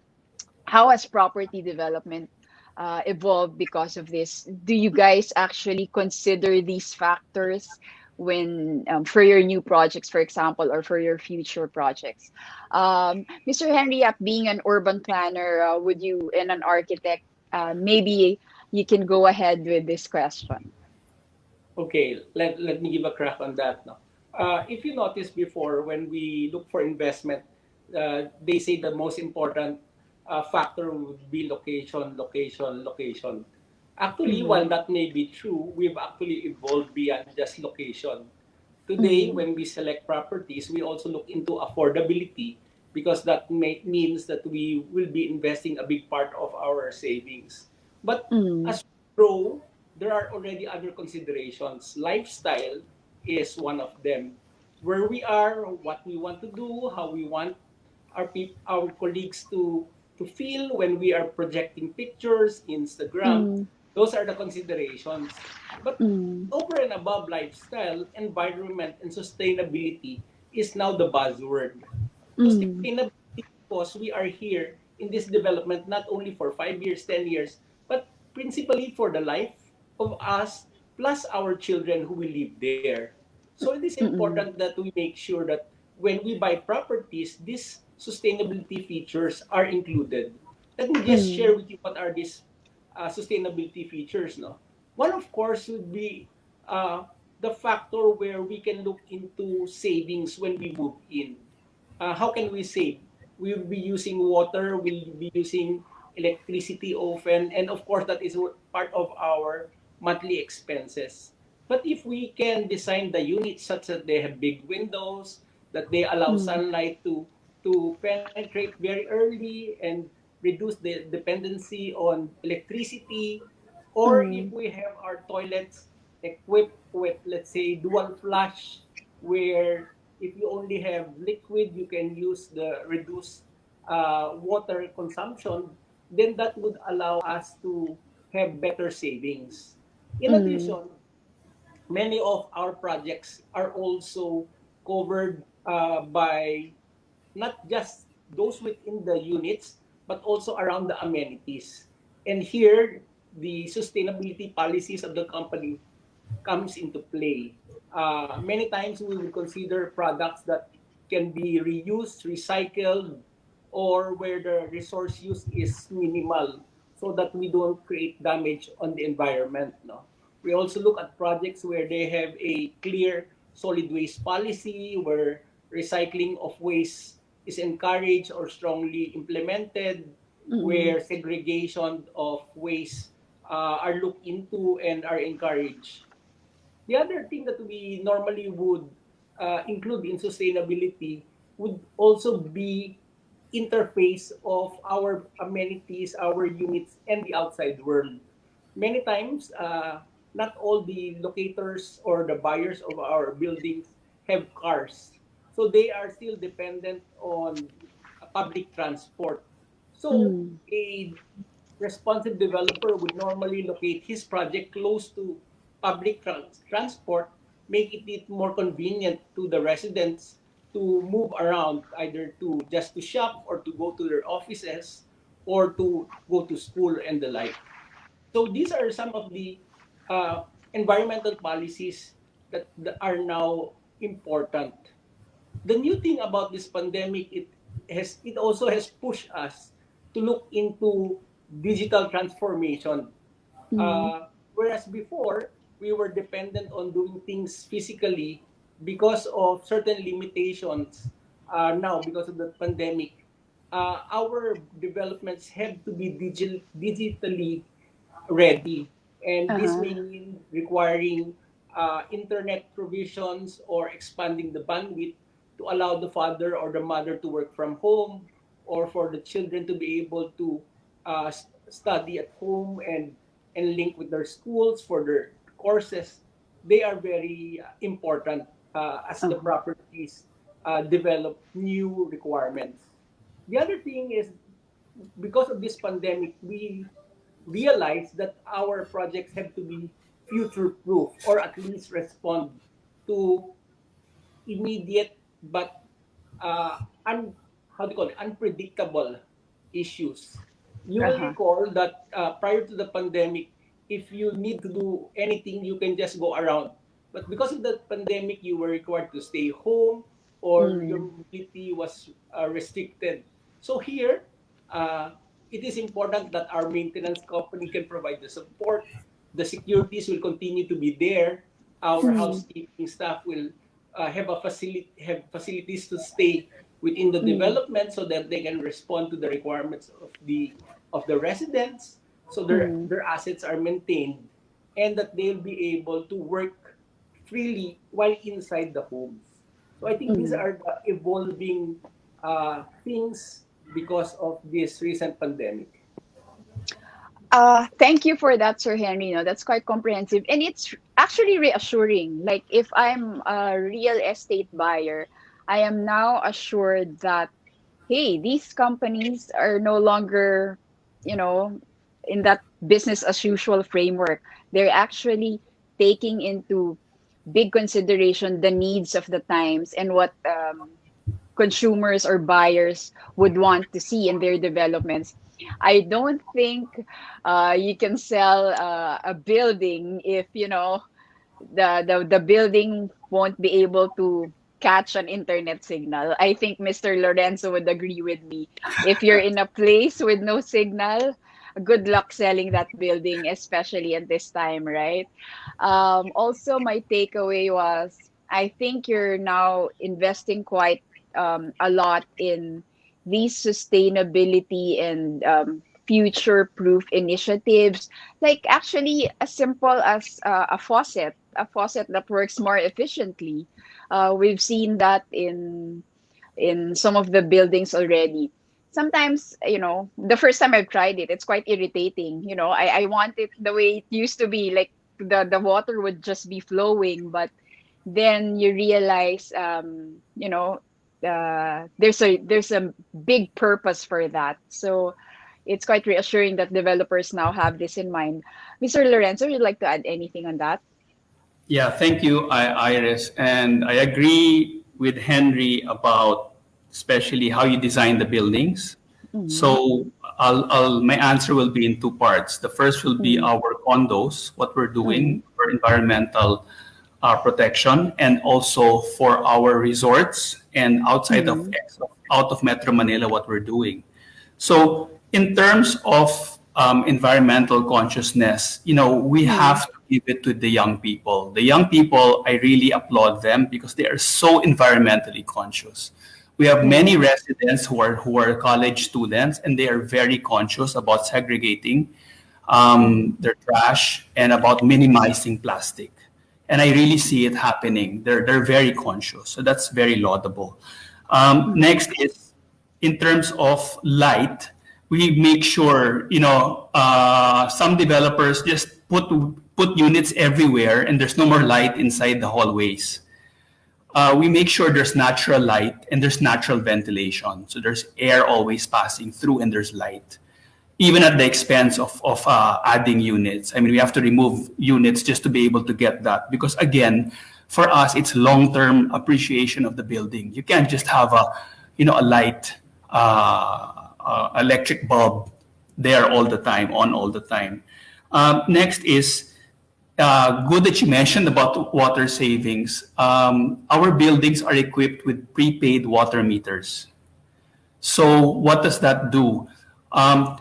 How has property development evolved because of this? Do you guys actually consider these factors when, for your new projects, for example, or for your future projects? Mr. Henry, being an urban planner, would you, and an architect, maybe you can go ahead with this question. Okay, let me give a crack on that. No? If you notice before, when we look for investment, they say the most important factor would be location, location, location. Actually, Mm-hmm. while that may be true, we've actually evolved beyond just location. Today, Mm-hmm. when we select properties, we also look into affordability because that means that we will be investing a big part of our savings. But Mm-hmm. as we grow, there are already other considerations. Lifestyle is one of them. Where we are, what we want to do, how we want our colleagues to feel when we are projecting pictures, Instagram. Those are the considerations. But Mm-hmm. over and above lifestyle, environment, and sustainability is now the buzzword. Mm-hmm. Sustainability, because we are here in this development not only for 5 years, 10 years, but principally for the life of us plus our children who will live there. So it is Mm-hmm. important that we make sure that when we buy properties, these sustainability features are included. Let me just Mm-hmm. share with you what are these sustainability features. No, one of course would be the factor where we can look into savings when we move in. How can we save? We'll be using water, we'll be using electricity often, and of course that is part of our monthly expenses. But if we can design the units such that they have big windows, that they allow Mm-hmm. sunlight to penetrate very early and reduce the dependency on electricity, or if Mm-hmm. we have our toilets equipped with, let's say, dual flush, where if you only have liquid, you can use the reduced water consumption, then that would allow us to have better savings. In Mm-hmm. addition, many of our projects are also covered by not just those within the units, but also around the amenities. And here, the sustainability policies of the company comes into play. Many times we will consider products that can be reused, recycled, or where the resource use is minimal so that we don't create damage on the environment. No? We also look at projects where they have a clear solid waste policy, where recycling of waste is encouraged or strongly implemented, Mm-hmm. where segregation of waste are looked into and are encouraged. The other thing that we normally would include in sustainability would also be interface of our amenities, our units, and the outside world. Many times, not all the locators or the buyers of our buildings have cars. So they are still dependent on public transport. So Mm. a responsive developer would normally locate his project close to public transport, making it more convenient to the residents to move around, either to just to shop or to go to their offices or to go to school and the like. So these are some of the environmental policies that are now important. The new thing about this pandemic, it also has pushed us to look into digital transformation. Mm. Whereas before, we were dependent on doing things physically because of certain limitations. Now, because of the pandemic, our developments have to be digitally ready. And this Uh-huh. may mean requiring internet provisions or expanding the bandwidth to allow the father or the mother to work from home, or for the children to be able to study at home and link with their schools for their courses. They are very important as the Uh-huh. properties develop new requirements. The other thing is, because of this pandemic, we realize that our projects have to be future proof, or at least respond to immediate but uh, un, how do you call it, unpredictable issues. You will Uh-huh. recall that prior to the pandemic, if you need to do anything, you can just go around. But because of the pandemic, you were required to stay home, or your Mm. mobility was restricted. So here, uh, it is important that our maintenance company can provide the support. The securities will continue to be there. Our Mm. housekeeping staff will have facilities to stay within the Mm. development so that they can respond to the requirements of the residents, so Mm. their assets are maintained, and that they'll be able to work freely while inside the homes. So I think these Mm. are the evolving things because of this recent pandemic. Thank you for that, Sir Henry. No, that's quite comprehensive. And it's actually reassuring. Like, if I'm a real estate buyer, I am now assured that, hey, these companies are no longer, you know, in that business as usual framework. They're actually taking into big consideration the needs of the times and what consumers or buyers would want to see in their developments. I don't think you can sell a building if the building won't be able to catch an internet signal. I think Mr. Lorenzo would agree with me. If you're in a place with no signal, good luck selling that building, especially at this time, right? Also, my takeaway was I think you're now investing quite a lot in these sustainability and future proof initiatives, like actually as simple as a faucet that works more efficiently. We've seen that in some of the buildings already. Sometimes, the first time I've tried it, it's quite irritating. I want it the way it used to be, like the water would just be flowing, but then you realize, there's a big purpose for that. So it's quite reassuring that developers now have this in mind. Mr. Lorenzo, would you like to add anything on that? Yeah, thank you, Iris. And I agree with Henry about especially how you design the buildings. Mm-hmm. So my answer will be in two parts. The first will be our condos, what we're Mm-hmm. doing for environmental protection, and also for our resorts and Mm-hmm. out of Metro Manila, what we're doing. So in terms of environmental consciousness, we Mm-hmm. have to give it to the young people. The young people, I really applaud them because they are so environmentally conscious. We have many Mm-hmm. residents who are college students, and they are very conscious about segregating Mm-hmm. their trash and about minimizing plastic. And I really see it happening. They're very conscious. So that's very laudable. Next is in terms of light, we make sure, some developers just put units everywhere and there's no more light inside the hallways. We make sure there's natural light and there's natural ventilation. So there's air always passing through and there's light, even at the expense of adding units. I mean, we have to remove units just to be able to get that. Because again, for us, it's long-term appreciation of the building. You can't just have a light electric bulb there all the time, on all the time. Next is, good that you mentioned about water savings. Our buildings are equipped with prepaid water meters. So what does that do?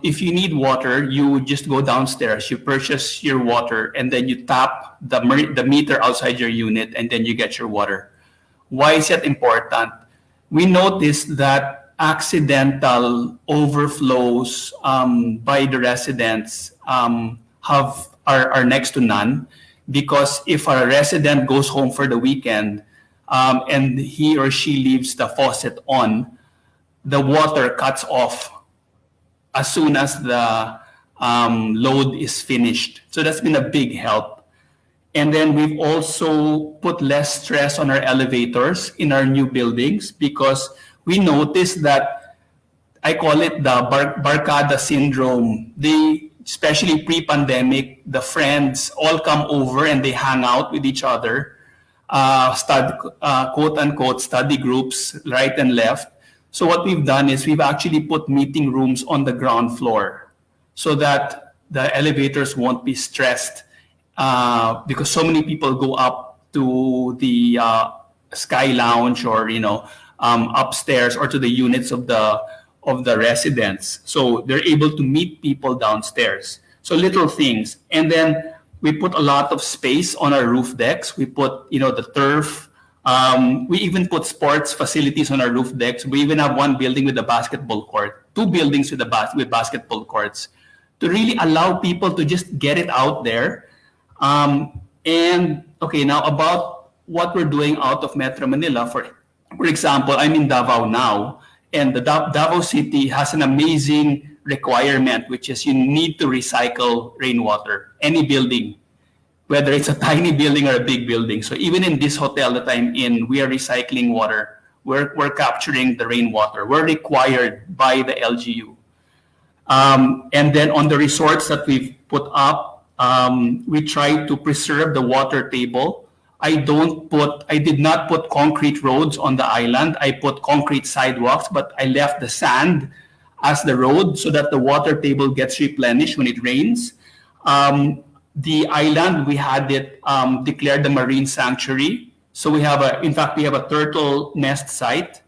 If you need water, you just go downstairs, you purchase your water, and then you tap the meter outside your unit, and then you get your water. Why is that important? We noticed that accidental overflows by the residents are next to none, because if a resident goes home for the weekend and he or she leaves the faucet on, the water cuts off as soon as the load is finished. So that's been a big help. And then we've also put less stress on our elevators in our new buildings, because we noticed that, I call it the barkada syndrome. Especially pre-pandemic, the friends all come over and they hang out with each other, quote unquote study groups, right and left. So what we've done is we've actually put meeting rooms on the ground floor so that the elevators won't be stressed, because so many people go up to the Sky Lounge or upstairs or to the units of the residents. So they're able to meet people downstairs. So little things. And then we put a lot of space on our roof decks. We put, the turf. We even put sports facilities on our roof decks. We even have one building with a basketball court, two buildings with basketball courts, to really allow people to just get it out there. And okay, now about what we're doing out of Metro Manila. For example, I'm in Davao now, and the Davao City has an amazing requirement, which is you need to recycle rainwater, any building, whether it's a tiny building or a big building. So even in this hotel that I'm in, we are recycling water. We're capturing the rainwater. We're required by the LGU. And then on the resorts that we've put up, we try to preserve the water table. I did not put concrete roads on the island. I put concrete sidewalks, but I left the sand as the road so that the water table gets replenished when it rains. The island, we had it declared the marine sanctuary. So we have a turtle nest site,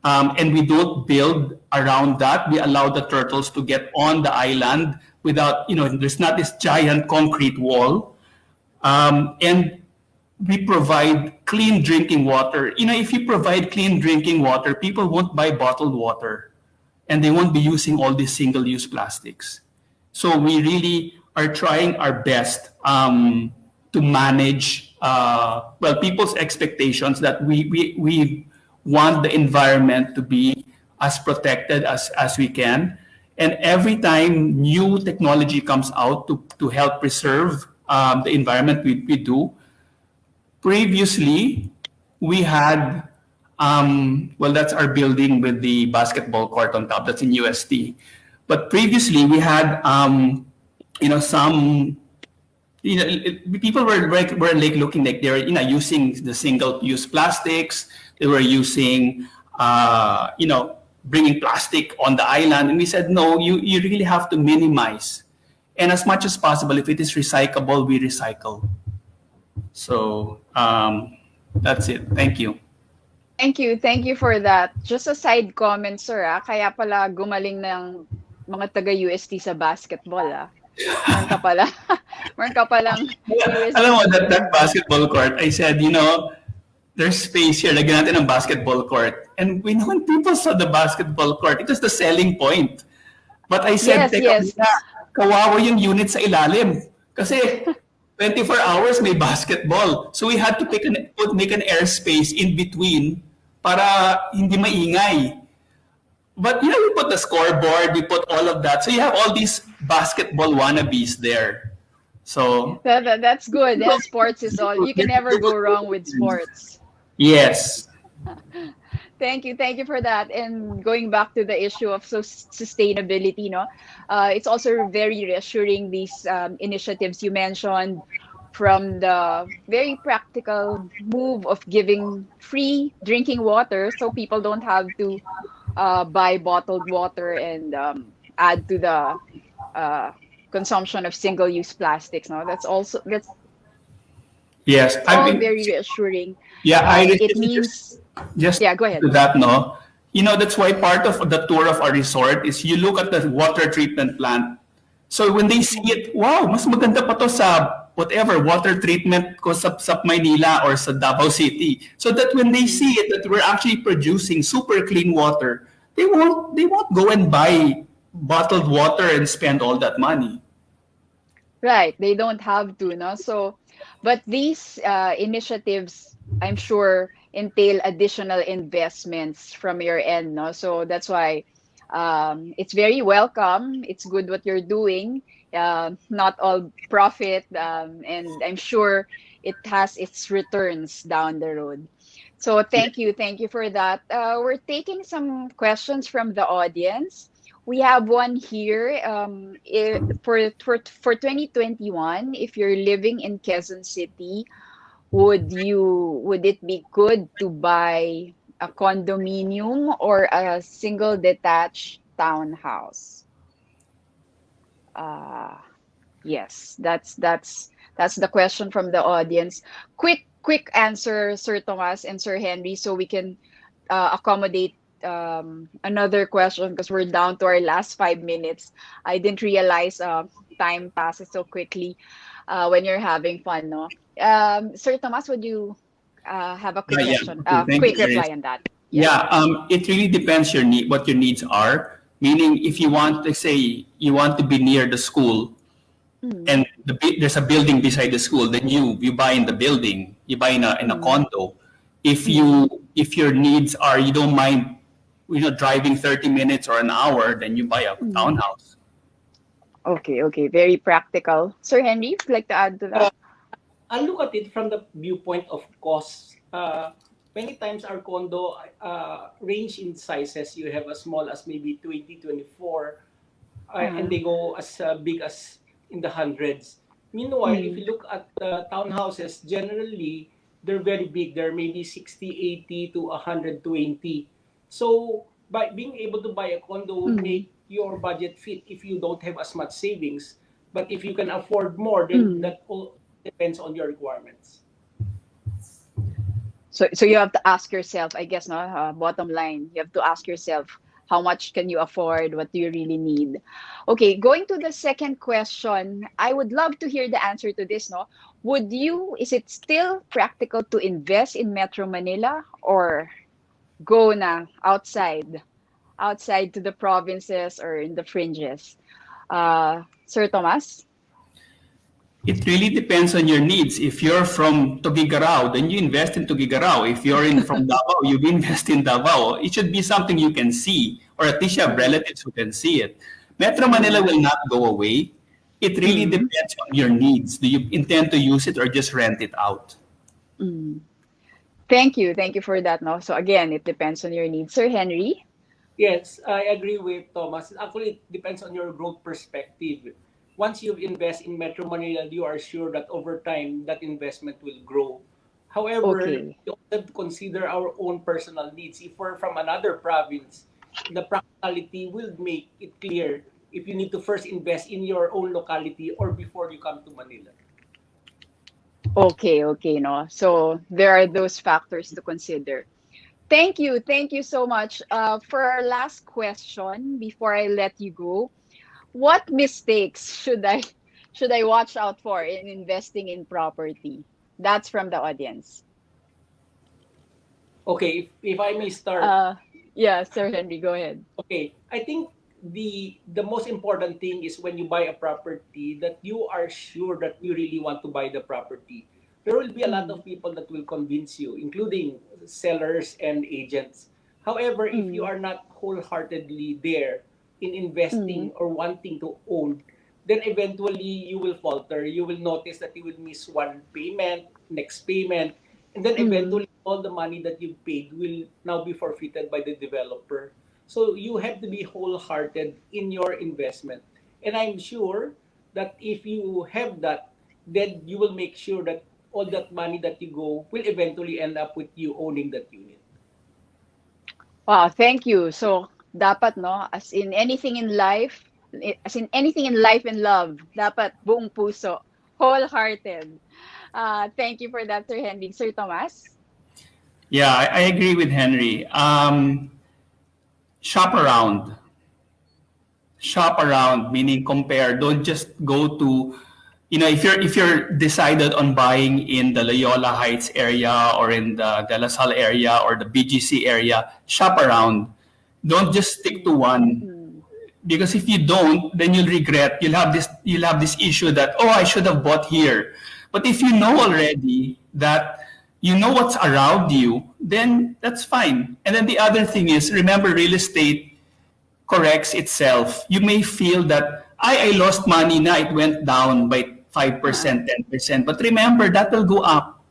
and we don't build around that. We allow the turtles to get on the island without, there's not this giant concrete wall. And we provide clean drinking water. If you provide clean drinking water, people won't buy bottled water, and they won't be using all these single-use plastics. So we really are trying our best to manage people's expectations that we want the environment to be as protected as we can. And every time new technology comes out to help preserve the environment, we do. Previously, we had, that's our building with the basketball court on top. That's in UST. But previously, we had, people were like looking like they were, using the single-use plastics. They were using, bringing plastic on the island. And we said, no, you really have to minimize. And as much as possible, if it is recyclable, we recycle. So that's it. Thank you. Thank you for that. Just a side comment, sir. Kaya pala gumaling ng mga taga-UST sa basketball. Meron ka pala. Meron ka palang UST. Alam mo, that basketball court, I said, there's space here. Lagyan natin ng basketball court. And when people saw the basketball court, it was the selling point. But I said, yes. kawawa yung unit sa ilalim. Kasi 24 hours may basketball. So we had to make an airspace in between para hindi maingay. But we put the scoreboard, we put all of that. So you have all these basketball wannabes there. So That's good. And sports is all. You can never go wrong with sports. yes. Thank you for that. And going back to the issue of sustainability, it's also very reassuring these initiatives you mentioned, from the very practical move of giving free drinking water, so people don't have to buy bottled water and add to the uh, consumption of single-use plastics. No, that's Yes. I all mean, very reassuring. yeah, It means, just yeah. Go ahead. to that, no. That's why part of the tour of our resort is you look at the water treatment plant. So when they see it, wow, mas maganda pa to sa whatever water treatment ko sa Maynila or sa Davao City. So that when they see it that we're actually producing super clean water, they won't go and buy bottled water and spend all that money. Right, they don't have to, no? So, but these initiatives, I'm sure, entail additional investments from your end, no? So that's why it's very welcome. It's good what you're doing. Not all profit, and I'm sure it has its returns down the road. So thank you for that. We're taking some questions from the audience. We have one here. For 2021, if you're living in Quezon City, would it be good to buy a condominium or a single detached townhouse? Uh, yes, that's the question from the audience. Quick answer, Sir Thomas and Sir Henry, so we can accommodate another question, because we're down to our last 5 minutes. I didn't realize time passes so quickly when you're having fun, no? Sir Thomas, would you have a quick Yeah. question, Okay, thank you, quick Grace. reply on that? Yeah. Yeah, it really depends what your needs are. Meaning, if you want to say you want to be near the school, Mm, and there's a building beside the school, then you buy in the building, you buy in a mm, condo. If mm. your needs are you don't mind driving 30 minutes or an hour, then you buy a Mm. townhouse. Okay, very practical. Sir Henry, would you like to add to that? I look at it from the viewpoint of cost. Many times our condo range in sizes. You have as small as maybe 20, 24, and Uh, they go as big as in the hundreds. Meanwhile, if mm, you look at the townhouses, generally they're very big. They're maybe 60, 80 to 120. So by being able to buy a condo would mm, make your budget fit if you don't have as much savings. But if you can afford more, then mm. that all depends on your requirements. So you have to ask yourself, I guess, no, bottom line, you have to ask yourself, how much can you afford? What do you really need? Okay, going to the second question, I would love to hear the answer to this, no? Is it still practical to invest in Metro Manila, or go na outside to the provinces or in the fringes? Sir Thomas? It really depends on your needs. If you're from Tuguegarao, then you invest in Tuguegarao. If you're from Davao, you invest in Davao. It should be something you can see, or at least you have Mm, relatives who can see it. Metro Manila mm, will not go away. It really mm, depends on your needs. Do you intend to use it or just rent it out? mm. Thank you for that. No, so again, it depends on your needs. Sir Henry. Yes, I agree with Thomas. Actually, it depends on your growth perspective. Once you invest in Metro Manila, you are sure that over time that investment will grow. However, Okay. we also have to consider our own personal needs. If we're from another province, the practicality will make it clear if you need to first invest in your own locality or before you come to Manila. Okay, no. So there are those factors to consider. Thank you so much. For our last question, before I let you go, what mistakes should I watch out for in investing in property? That's from the audience. Okay, if I may start. Uh, yeah, Sir Henry, go ahead. Okay, I think the most important thing is when you buy a property that you are sure that you really want to buy the property. There will be a lot of Mm, people that will convince you, including sellers and agents. However, if you mm, are not wholeheartedly there in investing mm, or wanting to own, then eventually you will falter. You will notice that you will miss one payment, next payment, and then mm. eventually all the money that you paid will now be forfeited by the developer. So you have to be wholehearted in your investment. And I'm sure that if you have that, then you will make sure that all that money that you go will eventually end up with you owning that unit. Wow, thank you. So, dapat, no, as in anything in life and love, dapat buong puso, wholehearted. Thank you for that, Sir Henry. Sir Thomas? Yeah, I agree with Henry. Shop around. Shop around, meaning compare. Don't just go to, if you're decided on buying in the Loyola Heights area or in the De La Salle area or the BGC area, shop around. Don't just stick to Mm, one, mm, because if you don't, then you'll regret. You'll have this issue that, oh, I should have bought here. But if you know mm, already that you know what's around you, then that's fine. And then the other thing is, remember, real estate corrects itself. You may feel that I lost money na, it went down by uh-uh. 5%, 10%. But remember, that will go up.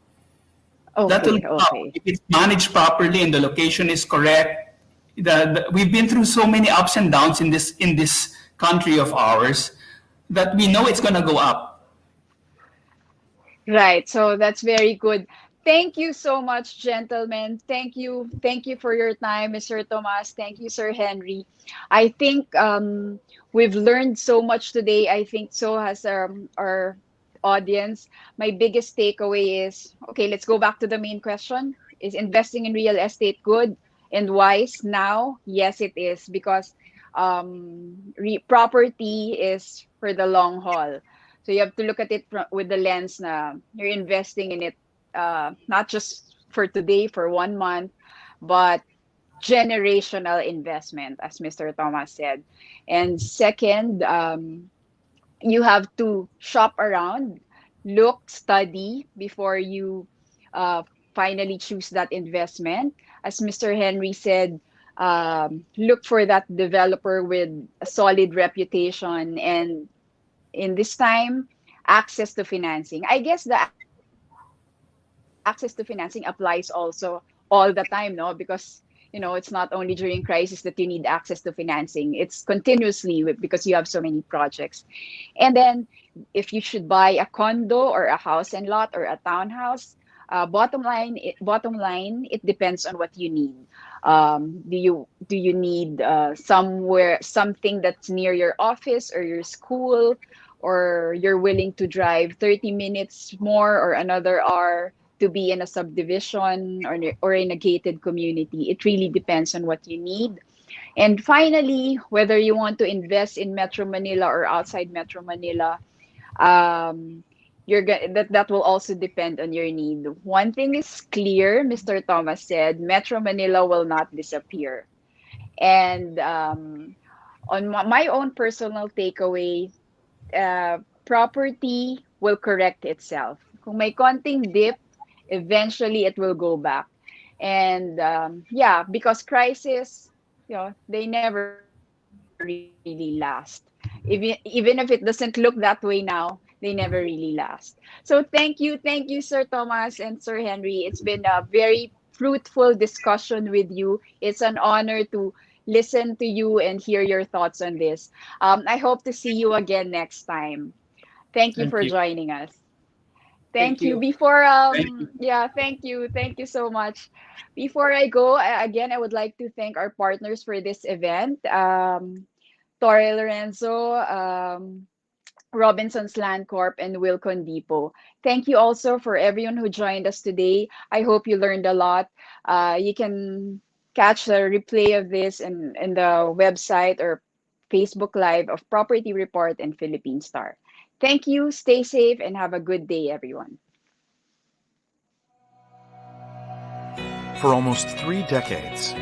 That will Okay, go up. okay. If it's managed properly and the location is correct. We've been through so many ups and downs in this country of ours that we know it's gonna go up. Right. So that's very good. Thank you so much, gentlemen. Thank you. Thank you for your time, Mr. Thomas. Thank you, Sir Henry. I think we've learned so much today. I think so has our audience. My biggest takeaway is okay, let's go back to the main question. Is investing in real estate good and wise now? Yes, it is because property is for the long haul. So you have to look at it with the lens na you're investing in it not just for today, for 1 month, but generational investment, as Mr. Thomas said. And second, you have to shop around, look, study before you uh, finally choose that investment. As Mr. Henry said, look for that developer with a solid reputation and in this time, access to financing. I guess the access to financing applies also all the time, no? Because it's not only during crisis that you need access to financing. It's continuously because you have so many projects. And then if you should buy a condo or a house and lot or a townhouse, bottom line, it depends on what you need. Do you need something that's near your office or your school, or you're willing to drive 30 minutes more or another hour to be in a subdivision or in a gated community? It really depends on what you need. And finally, whether you want to invest in Metro Manila or outside Metro Manila, um, that will also depend on your need. One thing is clear, Mr. Thomas said, Metro Manila will not disappear. And on my own personal takeaway, property will correct itself. Kung may konting dip, eventually it will go back. And yeah, because crisis, they never really last. Even if it doesn't look that way now, they never really last. So thank you, Sir Thomas and Sir Henry. It's been a very fruitful discussion with you. It's an honor to listen to you and hear your thoughts on this. I hope to see you again next time. Thank you Thank for you. joining us. Thank Thank you. you. Before Thank you. yeah, thank you. Thank you so much. Before I go, again, I would like to thank our partners for this event. Torre Lorenzo, Robinson's Land Corp, and Wilcon Depot. Thank you also for everyone who joined us today. I hope you learned a lot. You can catch the replay of this in the website or Facebook Live of Property Report and Philippine Star. Thank you. Stay safe and have a good day, everyone. For almost 3 decades,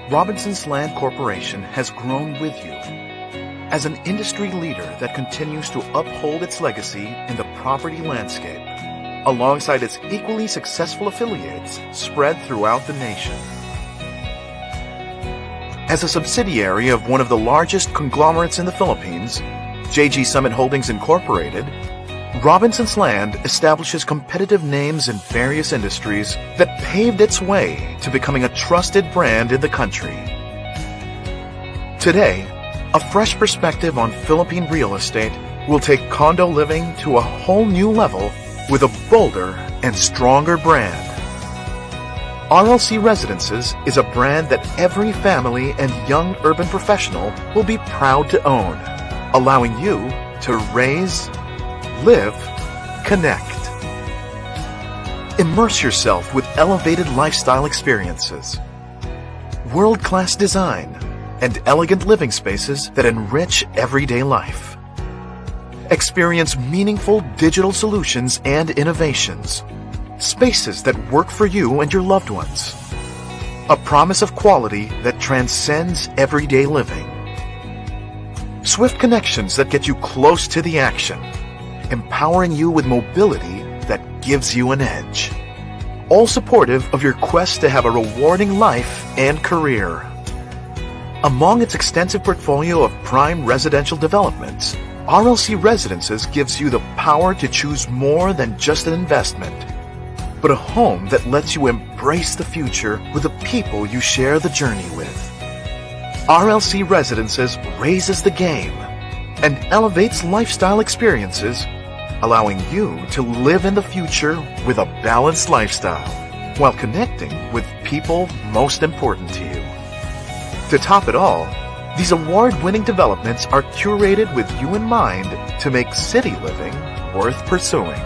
Robinson's Land Corporation has grown with you. As an industry leader that continues to uphold its legacy in the property landscape, alongside its equally successful affiliates spread throughout the nation. As a subsidiary of one of the largest conglomerates in the Philippines, JG Summit Holdings Incorporated, Robinson's Land establishes competitive names in various industries that paved its way to becoming a trusted brand in the country. Today, a fresh perspective on Philippine real estate will take condo living to a whole new level with a bolder and stronger brand. RLC Residences is a brand that every family and young urban professional will be proud to own, allowing you to raise, live, connect. Immerse yourself with elevated lifestyle experiences, world-class design, and elegant living spaces that enrich everyday life. Experience meaningful digital solutions and innovations, spaces that work for you and your loved ones. A promise of quality that transcends everyday living. Swift connections that get you close to the action, empowering you with mobility that gives you an edge. All supportive of your quest to have a rewarding life and career. Among its extensive portfolio of prime residential developments, RLC Residences gives you the power to choose more than just an investment, but a home that lets you embrace the future with the people you share the journey with. RLC Residences raises the game and elevates lifestyle experiences, allowing you to live in the future with a balanced lifestyle while connecting with people most important to you. To top it all, these award-winning developments are curated with you in mind to make city living worth pursuing.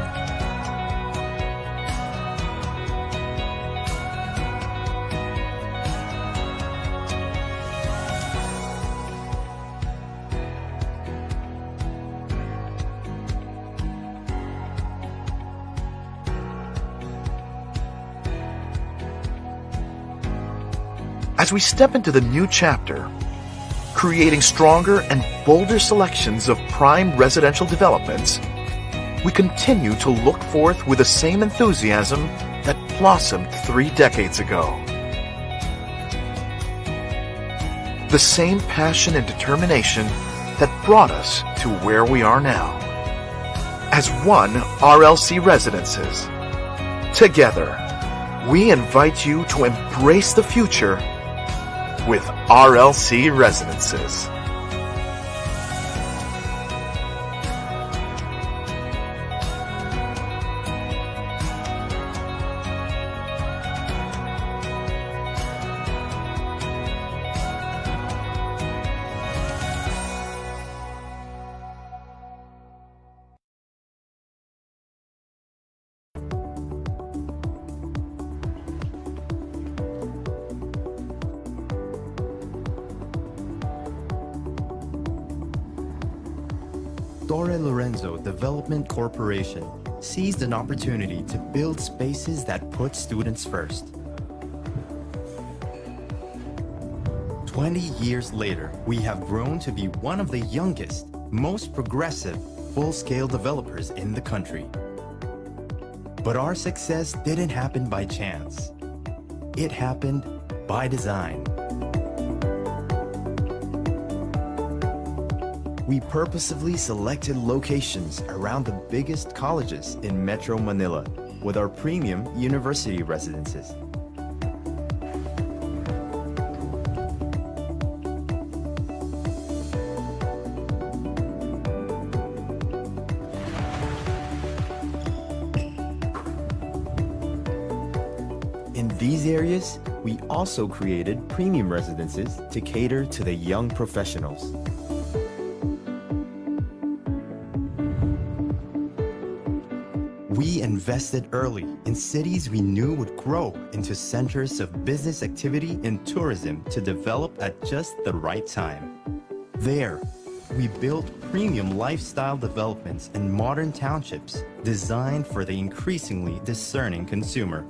As we step into the new chapter, creating stronger and bolder selections of prime residential developments, we continue to look forth with the same enthusiasm that blossomed 3 decades ago. The same passion and determination that brought us to where we are now. As one RLC Residences, together, we invite you to embrace the future with RLC Residences. Torre Lorenzo Development Corporation seized an opportunity to build spaces that put students first. 20 years later, we have grown to be one of the youngest, most progressive, full-scale developers in the country. But our success didn't happen by chance. It happened by design. We purposefully selected locations around the biggest colleges in Metro Manila with our premium university residences. In these areas, we also created premium residences to cater to the young professionals. We invested early in cities we knew would grow into centers of business activity and tourism to develop at just the right time. There, we built premium lifestyle developments in modern townships designed for the increasingly discerning consumer.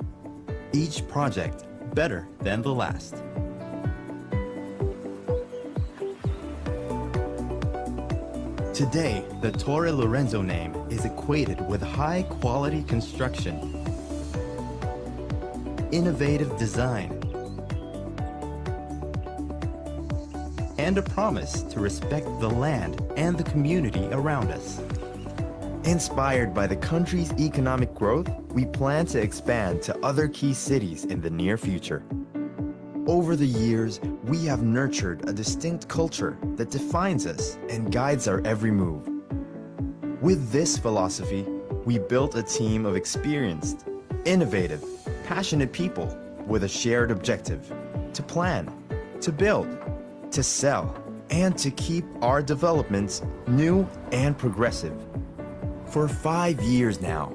Each project better than the last. Today, the Torre Lorenzo name is equated with high-quality construction, innovative design, and a promise to respect the land and the community around us. Inspired by the country's economic growth, we plan to expand to other key cities in the near future. Over the years, we have nurtured a distinct culture that defines us and guides our every move. With this philosophy, we built a team of experienced, innovative, passionate people with a shared objective: to plan, to build, to sell, and to keep our developments new and progressive. For 5 years now,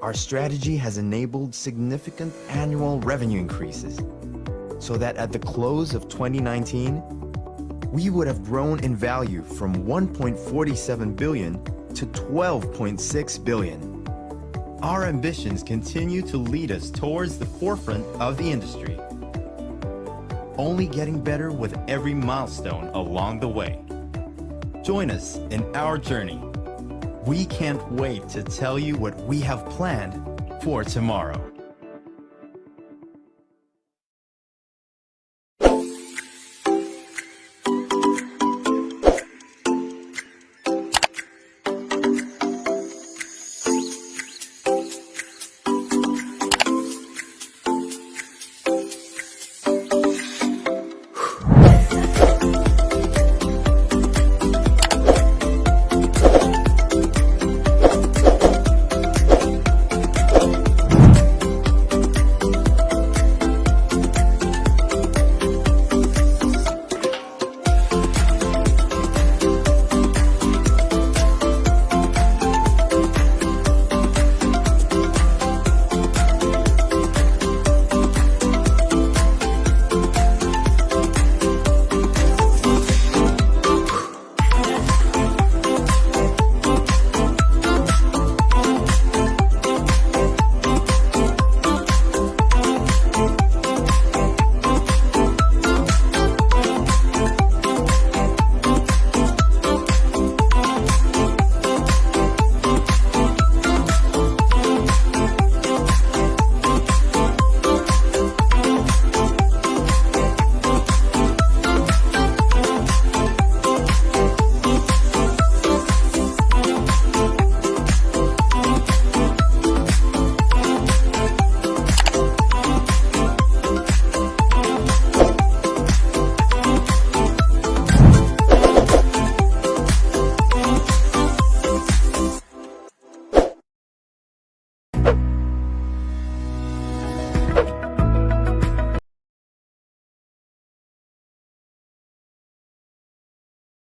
our strategy has enabled significant annual revenue increases, so that at the close of 2019, we would have grown in value from 1.47 billion to 12.6 billion. Our ambitions continue to lead us towards the forefront of the industry, only getting better with every milestone along the way. Join us in our journey. We can't wait to tell you what we have planned for tomorrow.